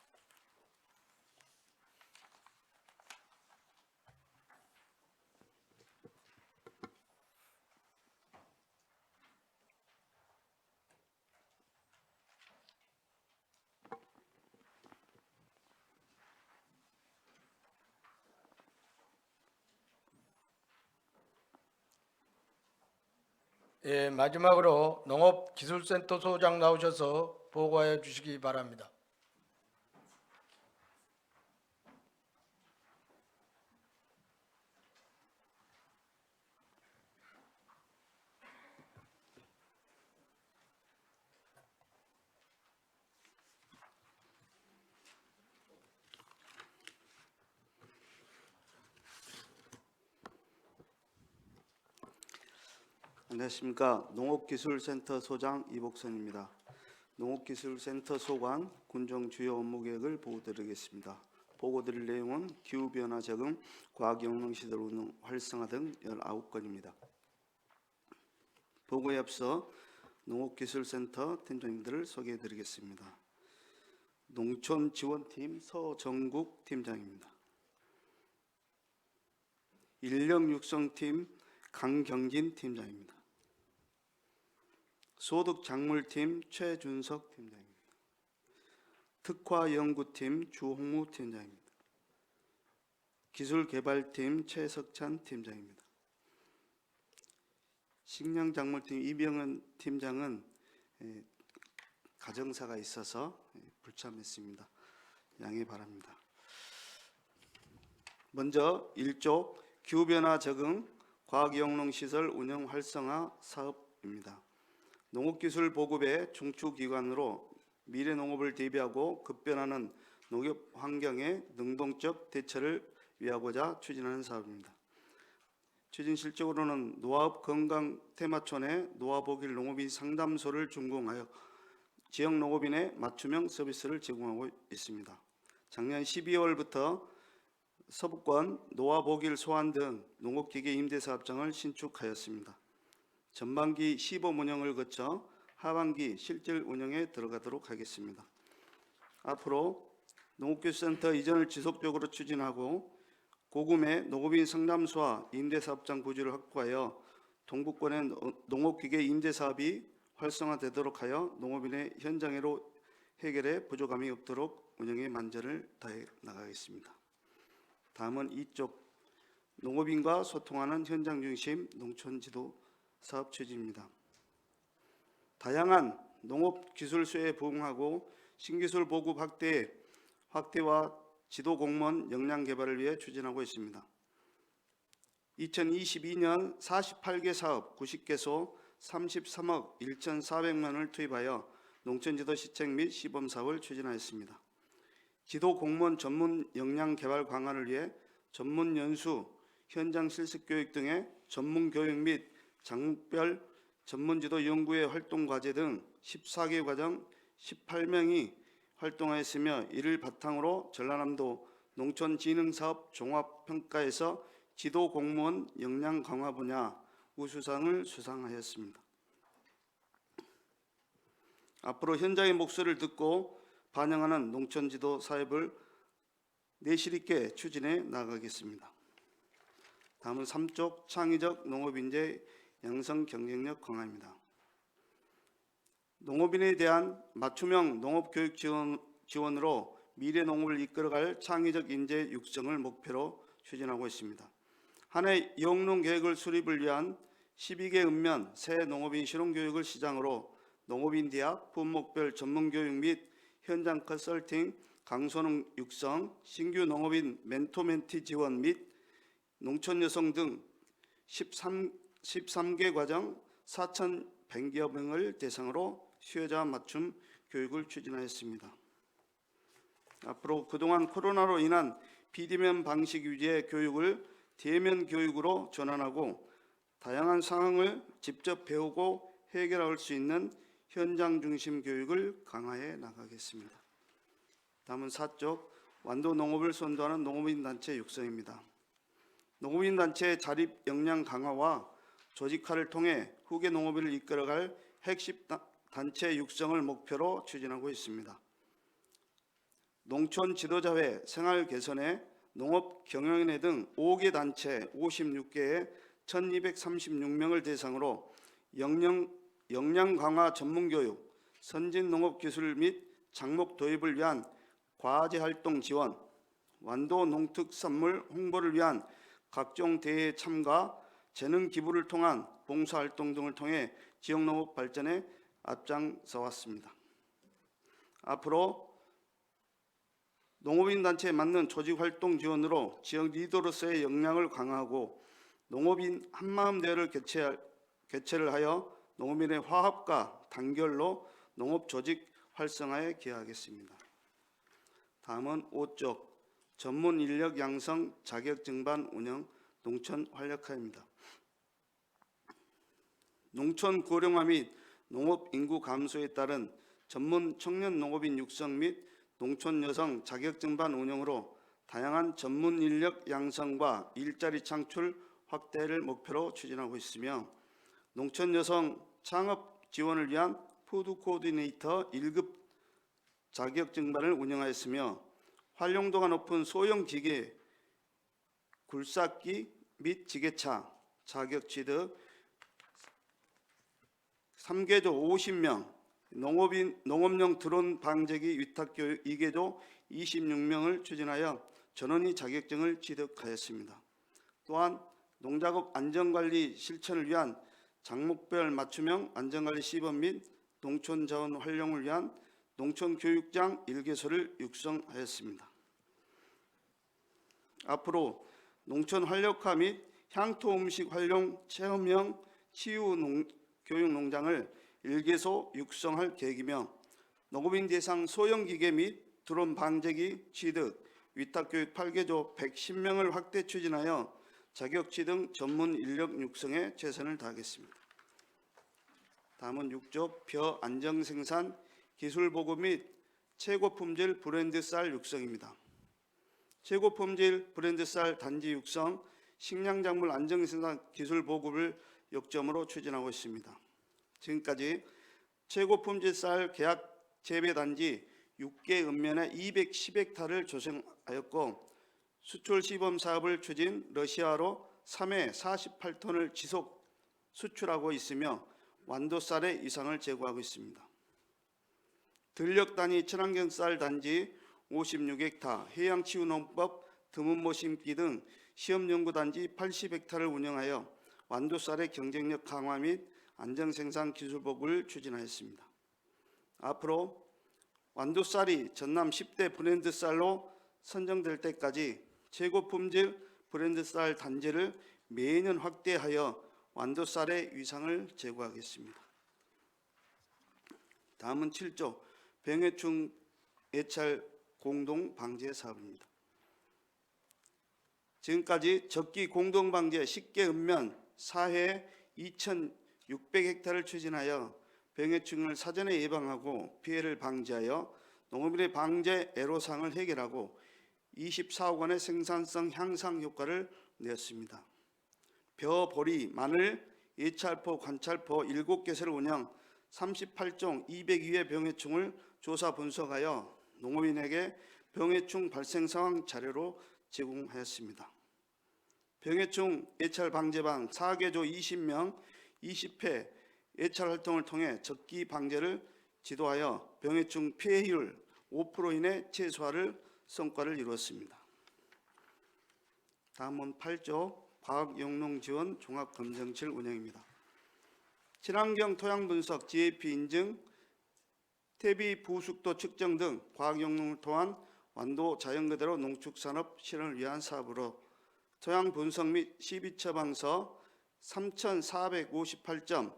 예, 마지막으로 농업기술센터 소장 나오셔서 보고하여 주시기 바랍니다. 안녕하십니까. 농업기술센터 소장 이복선입니다. 농업기술센터 소관 군정 주요 업무 계획을 보고드리겠습니다. 보고드릴 내용은 기후변화 적응, 과학영농시설 운영 활성화 등 19건입니다. 보고에 앞서 농업기술센터 팀장님들을 소개해드리겠습니다. 농촌지원팀 서정국 팀장입니다. 인력육성팀 강경진 팀장입니다. 소득작물팀 최준석 팀장입니다. 특화연구팀 주홍무 팀장입니다. 기술개발팀 최석찬 팀장입니다. 식량작물팀 이병헌 팀장은 가정사가 있어서 불참했습니다. 양해 바랍니다. 먼저 1조 기후변화 적응 과학영농시설 운영 활성화 사업입니다. 농업기술 보급의 중추기관으로 미래농업을 대비하고 급변하는 농업 환경의 능동적 대처를 위하고자 추진하는 사업입니다. 추진 실적으로는 노업 건강 테마촌에 노화복일 농업인 상담소를 준공하여 지역 농업인의 맞춤형 서비스를 제공하고 있습니다. 작년 12월부터 서부권 노화복일 소환 등 농업기계 임대사업장을 신축하였습니다. 전반기 시범 운영을 거쳐 하반기 실질 운영에 들어가도록 하겠습니다. 앞으로 농업기술센터 이전을 지속적으로 추진하고 고금의 농업인 상담소와 임대사업장 부지를 확보하여 동부권의 농업기계 임대사업이 활성화되도록 하여 농업인의 현장애로 해결에 부족함이 없도록 운영에 만전을 다해 나가겠습니다. 다음은 이쪽 농업인과 소통하는 현장 중심 농촌지도 사업 추진입니다. 다양한 농업 기술 수요에 부응하고 신기술 보급 확대와 지도 공무원 역량 개발을 위해 추진하고 있습니다. 2022년 48개 사업 90개소 33억 1,400만 원을 투입하여 농촌지도 시책 및 시범 사업을 추진하였습니다. 지도 공무원 전문 역량 개발 강화를 위해 전문 연수, 현장 실습 교육 등의 전문 교육 및 장목별 전문지도 연구회 활동 과제 등 14개 과정 18명이 활동하였으며 이를 바탕으로 전라남도 농촌진흥사업 종합평가에서 지도 공무원 역량 강화 분야 우수상을 수상하였습니다. 앞으로 현장의 목소리를 듣고 반영하는 농촌지도 사업을 내실 있게 추진해 나가겠습니다. 다음은 3쪽 창의적 농업인재 양성 경쟁력 강화입니다. 농업인에 대한 맞춤형 농업교육 지원으로 미래 농업을 이끌어갈 창의적 인재 육성을 목표로 추진하고 있습니다. 한 해 영농 계획을 수립을 위한 12개 읍면 새 농업인 실용교육을 시장으로 농업인 대학, 분목별 전문교육 및 현장 컨설팅, 강소농 육성, 신규 농업인 멘토 멘티 지원 및 농촌 여성 등 13개 과정 4,100여 명을 대상으로 수요자 맞춤 교육을 추진하였습니다. 앞으로 그동안 코로나로 인한 비대면 방식 유지의 교육을 대면 교육으로 전환하고 다양한 상황을 직접 배우고 해결할 수 있는 현장 중심 교육을 강화해 나가겠습니다. 다음은 4쪽 완도 농업을 선도하는 농업인 단체 육성입니다. 농업인 단체 자립 역량 강화와 조직화를 통해 후계 농업인을 이끌어갈 핵심 단체 육성을 목표로 추진하고 있습니다. 농촌 지도자회 생활 개선에 농업 경영인회 등 5개 단체 56개의 1,236명을 대상으로 역량 강화 전문교육, 선진 농업 기술 및 장목 도입을 위한 과제 활동 지원, 완도 농특산물 홍보를 위한 각종 대회 참가, 재능 기부를 통한 봉사활동 등을 통해 지역 농업 발전에 앞장서 왔습니다. 앞으로 농업인 단체에 맞는 조직 활동 지원으로 지역 리더로서의 역량을 강화하고 농업인 한마음 대회를 개최를 하여 농업인의 화합과 단결로 농업 조직 활성화에 기여하겠습니다. 다음은 5쪽 전문 인력 양성 자격 증반 운영 농촌 활력화입니다. 농촌 고령화 및 농업 인구 감소에 따른 전문 청년 농업인 육성 및 농촌 여성 자격 증반 운영으로 다양한 전문 인력 양성과 일자리 창출 확대를 목표로 추진하고 있으며 농촌 여성 창업 지원을 위한 푸드 코디네이터 1급 자격 증반을 운영하였으며 활용도가 높은 소형 기계, 굴삭기 및 지게차 자격 취득 3개조 50명, 농업용 드론 방제기 위탁교육 2개조 26명을 추진하여 전원이 자격증을 취득하였습니다. 또한 농작업 안전관리 실천을 위한 작목별 맞춤형 안전관리 시범 및 농촌자원 활용을 위한 농촌교육장 1개소를 육성하였습니다. 앞으로 농촌 활력화 및 향토 음식 활용 체험형 치유 교육 농장을 1개소 육성할 계획이며 농업인 대상 소형 기계 및 드론 방제기 취득 위탁교육 8개조 110명을 확대 추진하여 자격취 등 전문 인력 육성에 최선을 다하겠습니다. 다음은 6조 벼 안정생산 기술 보급 및 최고 품질 브랜드 쌀 육성입니다. 최고 품질 브랜드 쌀 단지 육성, 식량작물 안정생산 기술 보급을 역점으로 추진하고 있습니다. 지금까지 최고 품질 쌀 계약 재배 단지 6개 읍면에 210헥타를 조성하였고 수출 시범 사업을 추진 러시아로 3회 48톤을 지속 수출하고 있으며 완도 쌀의 이상을 제공하고 있습니다. 들녘 단위 친환경 쌀 단지 56헥타, 해양치유농법 드문모 심기 등 시험연구단지 80헥타를 운영하여 완도 쌀의 경쟁력 강화 및 안정생산 기술 보급을 추진하였습니다. 앞으로 완도 쌀이 전남 10대 브랜드 쌀로 선정될 때까지 최고 품질 브랜드 쌀 단지를 매년 확대하여 완도 쌀의 위상을 제고하겠습니다. 다음은 7조 병해충 예찰 공동 방제 사업입니다. 지금까지 적기 공동 방제 10개 읍면 4회 2,600헥타를 추진하여 병해충을 사전에 예방하고 피해를 방지하여 농업인의 방제 애로사항을 해결하고 24억 원의 생산성 향상 효과를 내었습니다. 벼, 보리, 마늘, 예찰포, 관찰포 7개소를 운영 38종 202회 병해충을 조사 분석하여 농업인에게 병해충 발생 상황 자료로 제공하였습니다. 병해충 예찰 방제반 4개조 20명 20회 예찰 활동을 통해 적기 방제를 지도하여 병해충 피해율 5% 이내 최소화를 성과를 이루었습니다. 다음은 8조 과학영농 지원 종합검정실 운영입니다. 친환경 토양 분석, GAP 인증, 퇴비 부숙도 측정 등 과학영농을 통한 완도 자연그대로 농축산업 실현을 위한 사업으로 토양 분석 및 시비 처방서 3,458점,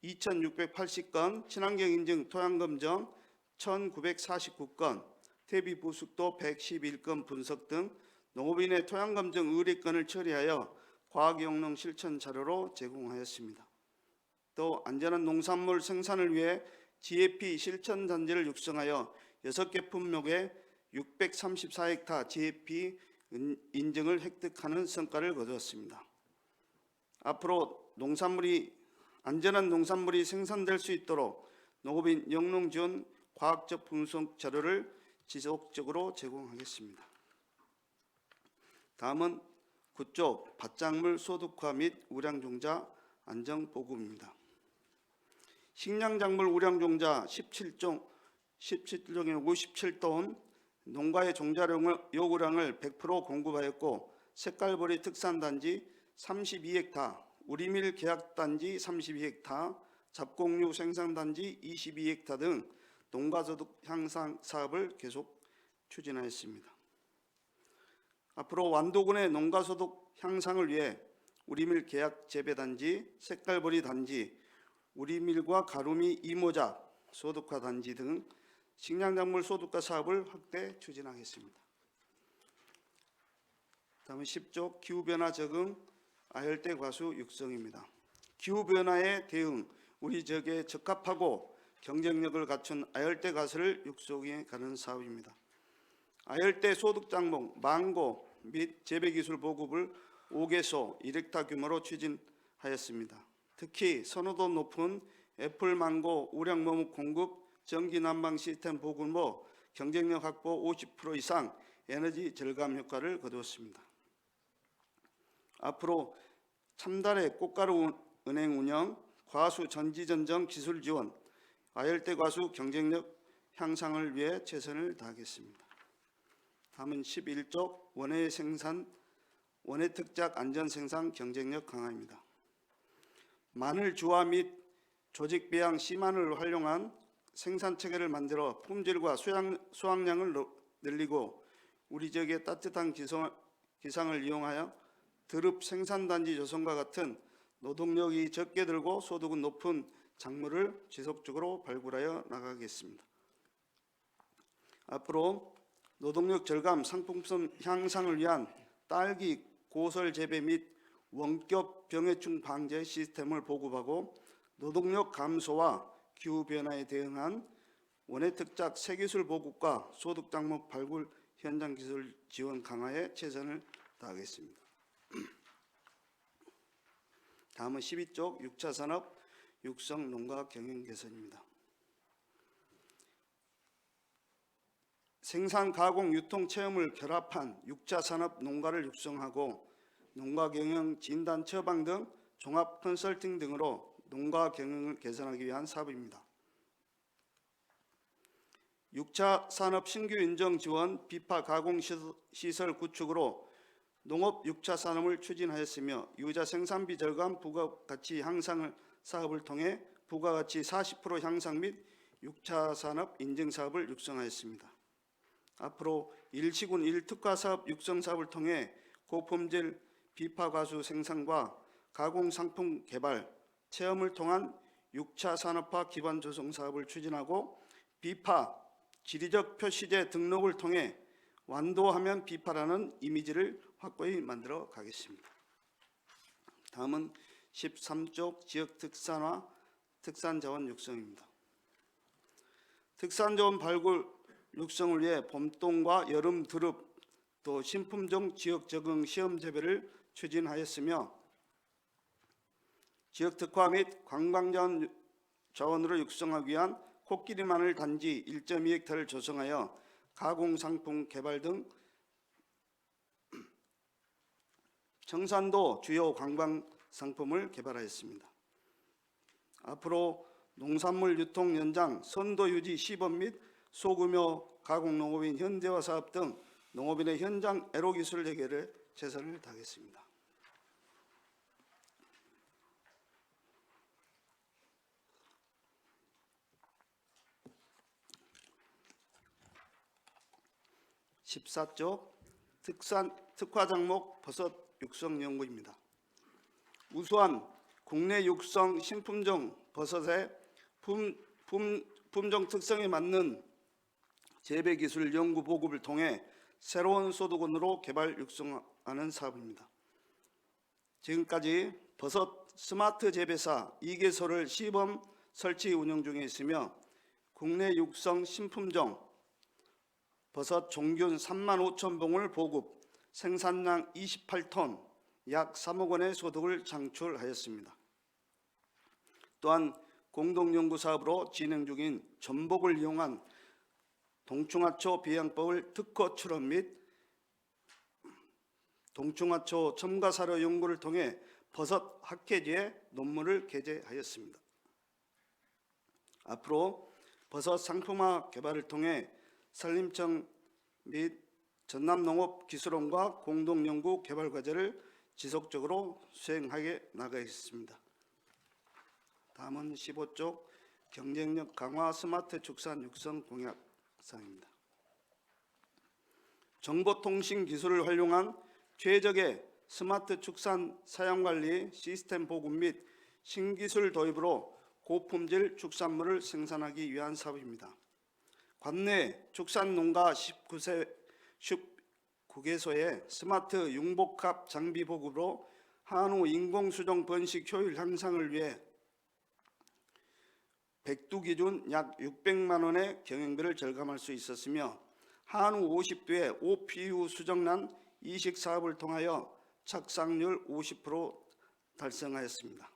2,680건, 친환경 인증 토양 검정 1,949건, 퇴비 부숙도 111건 분석 등 농업인의 토양 검정 의뢰건을 처리하여 과학영농 실천 자료로 제공하였습니다. 또 안전한 농산물 생산을 위해 GAP 실천 단지를 육성하여 6개 품목에 634헥타 GAP 인증을 획득하는 성과를 거두었습니다. 앞으로 안전한 농산물이 생산될 수 있도록 농업인 영농 지원 과학적 분석 자료를 지속적으로 제공하겠습니다. 다음은 9조 밭작물 소득화 및 우량종자 안정보급입니다. 식량작물 우량종자 17종에 57톤, 농가의 종자 요구량을 100% 공급하였고 색깔보리 특산단지 32헥타, 우리밀 계약단지 32헥타, 잡곡류 생산단지 22헥타 등 농가소득 향상 사업을 계속 추진하였습니다. 앞으로 완도군의 농가소득 향상을 위해 우리밀 계약 재배단지, 색깔보리 단지, 우리밀과 가루미 이모작 소득화 단지 등 식량작물 소득화 사업을 확대 추진하겠습니다. 다음은 10조 기후변화 적응 아열대 과수 육성입니다. 기후변화에 대응, 우리 지역에 적합하고 경쟁력을 갖춘 아열대 가수를 육성해 가는 사업입니다. 아열대 소득 작목, 망고 및 재배기술 보급을 5개소 1헥타 규모로 추진하였습니다. 특히 선호도 높은 애플 망고 우량 모목 공급 전기 난방 시스템 보급로 경쟁력 확보 50% 이상 에너지 절감 효과를 거두었습니다. 앞으로 참달의 꽃가루 은행 운영, 과수 전지전정 기술 지원, 아열대 과수 경쟁력 향상을 위해 최선을 다하겠습니다. 다음은 11조 원해 생산, 원해 특작 안전 생산 경쟁력 강화입니다. 마늘 주화 및 조직 배양 씨마늘을 활용한 생산 체계를 만들어 품질과 수확량을 늘리고 우리 지역의 따뜻한 기상을 이용하여 드릅 생산단지 조성과 같은 노동력이 적게 들고 소득은 높은 작물을 지속적으로 발굴하여 나가겠습니다. 앞으로 노동력 절감, 상품성 향상을 위한 딸기 고설 재배 및 원격 병해충 방제 시스템을 보급하고 노동력 감소와 기후변화에 대응한 원해특작 새기술 보급과 소득작목 발굴 현장 기술 지원 강화에 최선을 다하겠습니다. 다음은 12쪽 6차 산업 육성 농가 경영 개선입니다. 생산, 가공, 유통, 체험을 결합한 6차 산업 농가를 육성하고 농가 경영 진단 처방 등 종합 컨설팅 등으로 농가 경영을 개선하기 위한 사업입니다. 6차 산업 신규 인정 지원 비파 가공 시설 구축으로 농업 6차 산업을 추진하였으며 유자 생산비 절감 부가가치 향상을 사업을 통해 부가가치 40% 향상 및 6차 산업 인증 사업을 육성하였습니다. 앞으로 일시군 1특화 사업 육성 사업을 통해 고품질 비파 가수 생산과 가공 상품 개발, 체험을 통한 6차 산업화 기반 조성 사업을 추진하고 비파 지리적 표시제 등록을 통해 완도하면 비파라는 이미지를 확고히 만들어 가겠습니다. 다음은 13쪽 지역 특산화, 특산자원 육성입니다. 특산자원 발굴 육성을 위해 봄동과 여름 드릅 또 신품종 지역 적응 시험 재배를 추진하였으며 지역 특화 및 관광자원으로 육성하기 위한 코끼리 마늘 단지 1.2헥타를 조성하여 가공상품 개발 등 청산도 주요 관광 상품을 개발하였습니다. 앞으로 농산물 유통 연장, 선도 유지 시범 및 소규모 가공 농업인 현대화 사업 등 농업인의 현장 애로 기술 해결에 최선을 다하겠습니다. (14조) 특화 작목 버섯 육성 연구입니다. 우수한 국내 육성 신품종 버섯의 품종 특성에 맞는 재배 기술 연구 보급을 통해 새로운 소득원으로 개발 육성하는 사업입니다. 지금까지 버섯 스마트 재배사 2개소를 시범 설치 운영 중에 있으며 국내 육성 신품종 버섯 종균 35,000봉을 보급, 생산량 28톤, 약 3억 원의 소득을 창출하였습니다. 또한 공동연구사업으로 진행 중인 전복을 이용한 동충하초 배양법을 특허 출원 및 동충하초 첨가사료 연구를 통해 버섯 학회지에 논문을 게재하였습니다. 앞으로 버섯 상품화 개발을 통해 산림청 및 전남농업기술원과 공동연구 개발 과제를 지속적으로 수행하게 나가겠습니다. 다음은 15쪽 경쟁력 강화 스마트 축산 육성 공약 사항입니다. 정보통신 기술을 활용한 최적의 스마트 축산 사양관리 시스템 보급 및 신기술 도입으로 고품질 축산물을 생산하기 위한 사업입니다. 관내 축산농가 19개소의 스마트 융복합 장비 보급으로 한우 인공수정 번식 효율 향상을 위해 백두 기준 약 600만 원의 경영비를 절감할 수 있었으며 한우 50두의 OPU 수정란 이식 사업을 통하여 착상률 50% 달성하였습니다.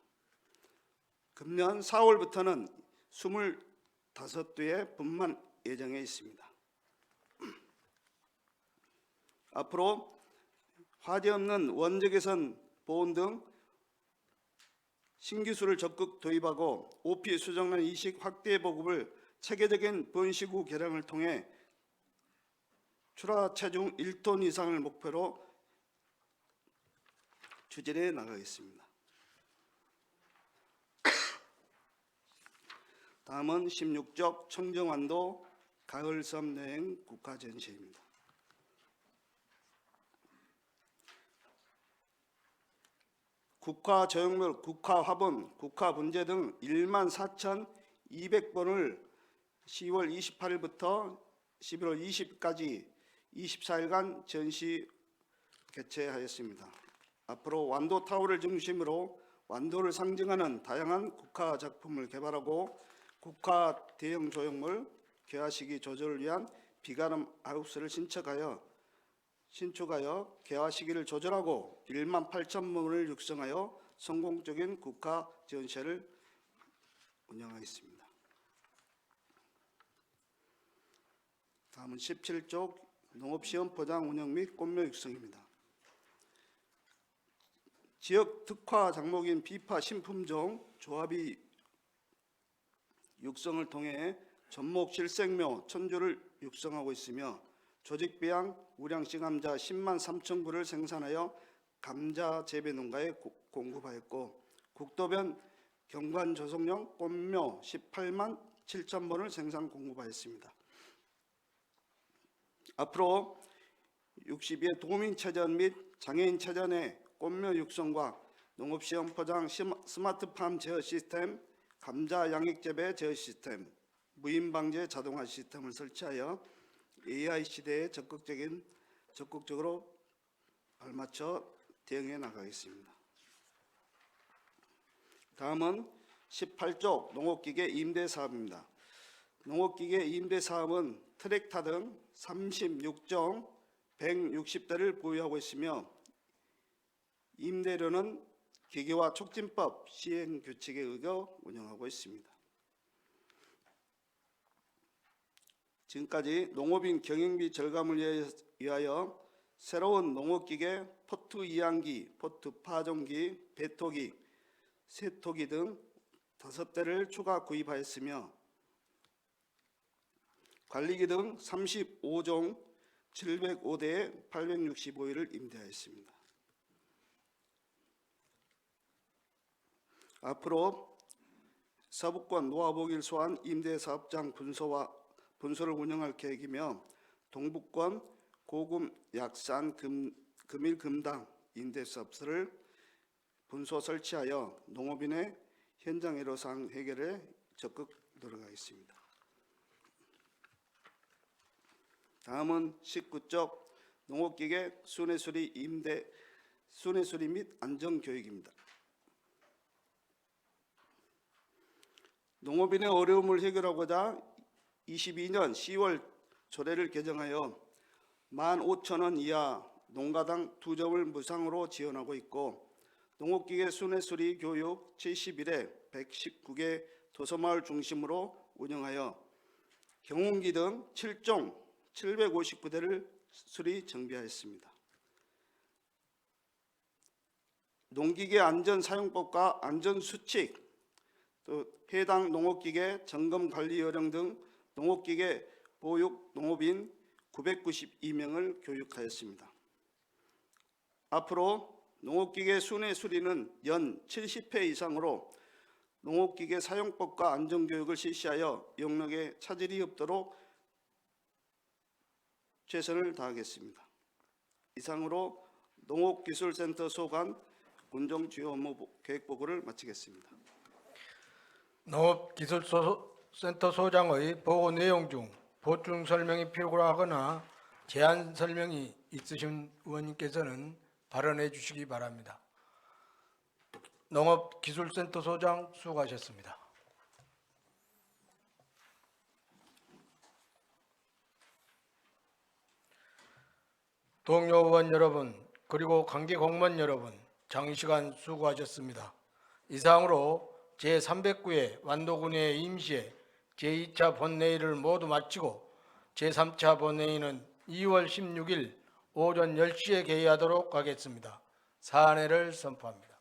금년 4월부터는 25두의 분만 예정에 있습니다. 앞으로 화재 없는 원적외선 보온 등 신기술을 적극 도입하고 OP 수정란 이식 확대 보급을 체계적인 번식 후 개량을 통해 출하 체중 1톤 이상을 목표로 추진해 나가겠습니다. 다음은 16쪽 청정완도 가을섬 여행 국가전시입니다. 국가저용물, 국가화분, 국가분재 등 14,200번을 10월 28일부터 11월 20일까지 24일간 전시 개최하였습니다. 앞으로 완도 타워를 중심으로 완도를 상징하는 다양한 국가 작품을 개발하고 국가 대형 조형물 개화 시기 조절을 위한 비가름 하우스를 신축하여 개화 시기를 조절하고 18,000문을 육성하여 성공적인 국가 전시회를 운영하겠습니다. 다음은 17쪽 농업시험 포장 운영 및 꽃묘 육성입니다. 지역 특화 작목인 비파 신품종 조합이 육성을 통해 전목 실생묘 천조를 육성하고 있으며 조직비양 우량씨 감자 10만 3천 구를 생산하여 감자 재배 농가에 공급하였고 국도변 경관 조성용 꽃묘 18만 7천 번을 생산 공급하였습니다. 앞으로 62회 도민체전 및 장애인체전의 꽃묘 육성과 농업시험 포장 스마트팜 제어 시스템, 감자 양액재배 제어 시스템, 무인방제 자동화 시스템을 설치하여 AI 시대에 적극적으로 발맞춰 대응해 나가겠습니다. 다음은 18쪽 농업기계 임대 사업입니다. 농업기계 임대 사업은 트랙터 등 36종 160대를 보유하고 있으며 임대료는 기계화 촉진법 시행 규칙에 의거 운영하고 있습니다. 지금까지 농업인 경영비 절감을 위하여 새로운 농업기계 포트 이양기, 포트 파종기, 배토기, 세토기 등 5대를 추가 구입하였으며 관리기 등 35종 705대에 865일을 임대하였습니다. 앞으로 서부권 노화복일 소환 임대사업장 분소를 운영할 계획이며 동북권 고금 약산 금일 금당 임대사업소를 분소 설치하여 농업인의 현장 애로사항 해결에 적극 노력하겠습니다. 다음은 19쪽 농업기계 순회수리 및 안전교육입니다. 농업인의 어려움을 해결하고자 22년 10월 조례를 개정하여 15,000원 이하 농가당 2점을 무상으로 지원하고 있고 농업기계 순회수리 교육 71회 119개 도서마을 중심으로 운영하여 경운기 등 7종 759대를 수리 정비하였습니다. 농기계 안전사용법과 안전수칙, 또 해당 농업기계 점검관리 요령 등 농업기계 보육 농업인 992명을 교육하였습니다. 앞으로 농업기계 순회 수리는 연 70회 이상으로 농업기계 사용법과 안전교육을 실시하여 영역에 차질이 없도록 최선을 다하겠습니다. 이상으로 농업기술센터 소관 군정 주요 업무 계획 보고를 마치겠습니다. 농업기술센터 소장의 보고 내용 중 보충 설명이 필요하거나 제안 설명이 있으신 의원님께서는 발언해 주시기 바랍니다. 농업기술센터 소장 수고하셨습니다. 동료 의원 여러분, 그리고 관계 공무원 여러분, 장시간 수고하셨습니다. 이상으로 제309회 완도군의 임시회 제2차 본회의를 모두 마치고 제3차 본회의는 2월 16일 오전 10시에 개의하도록 하겠습니다. 사안회를 선포합니다.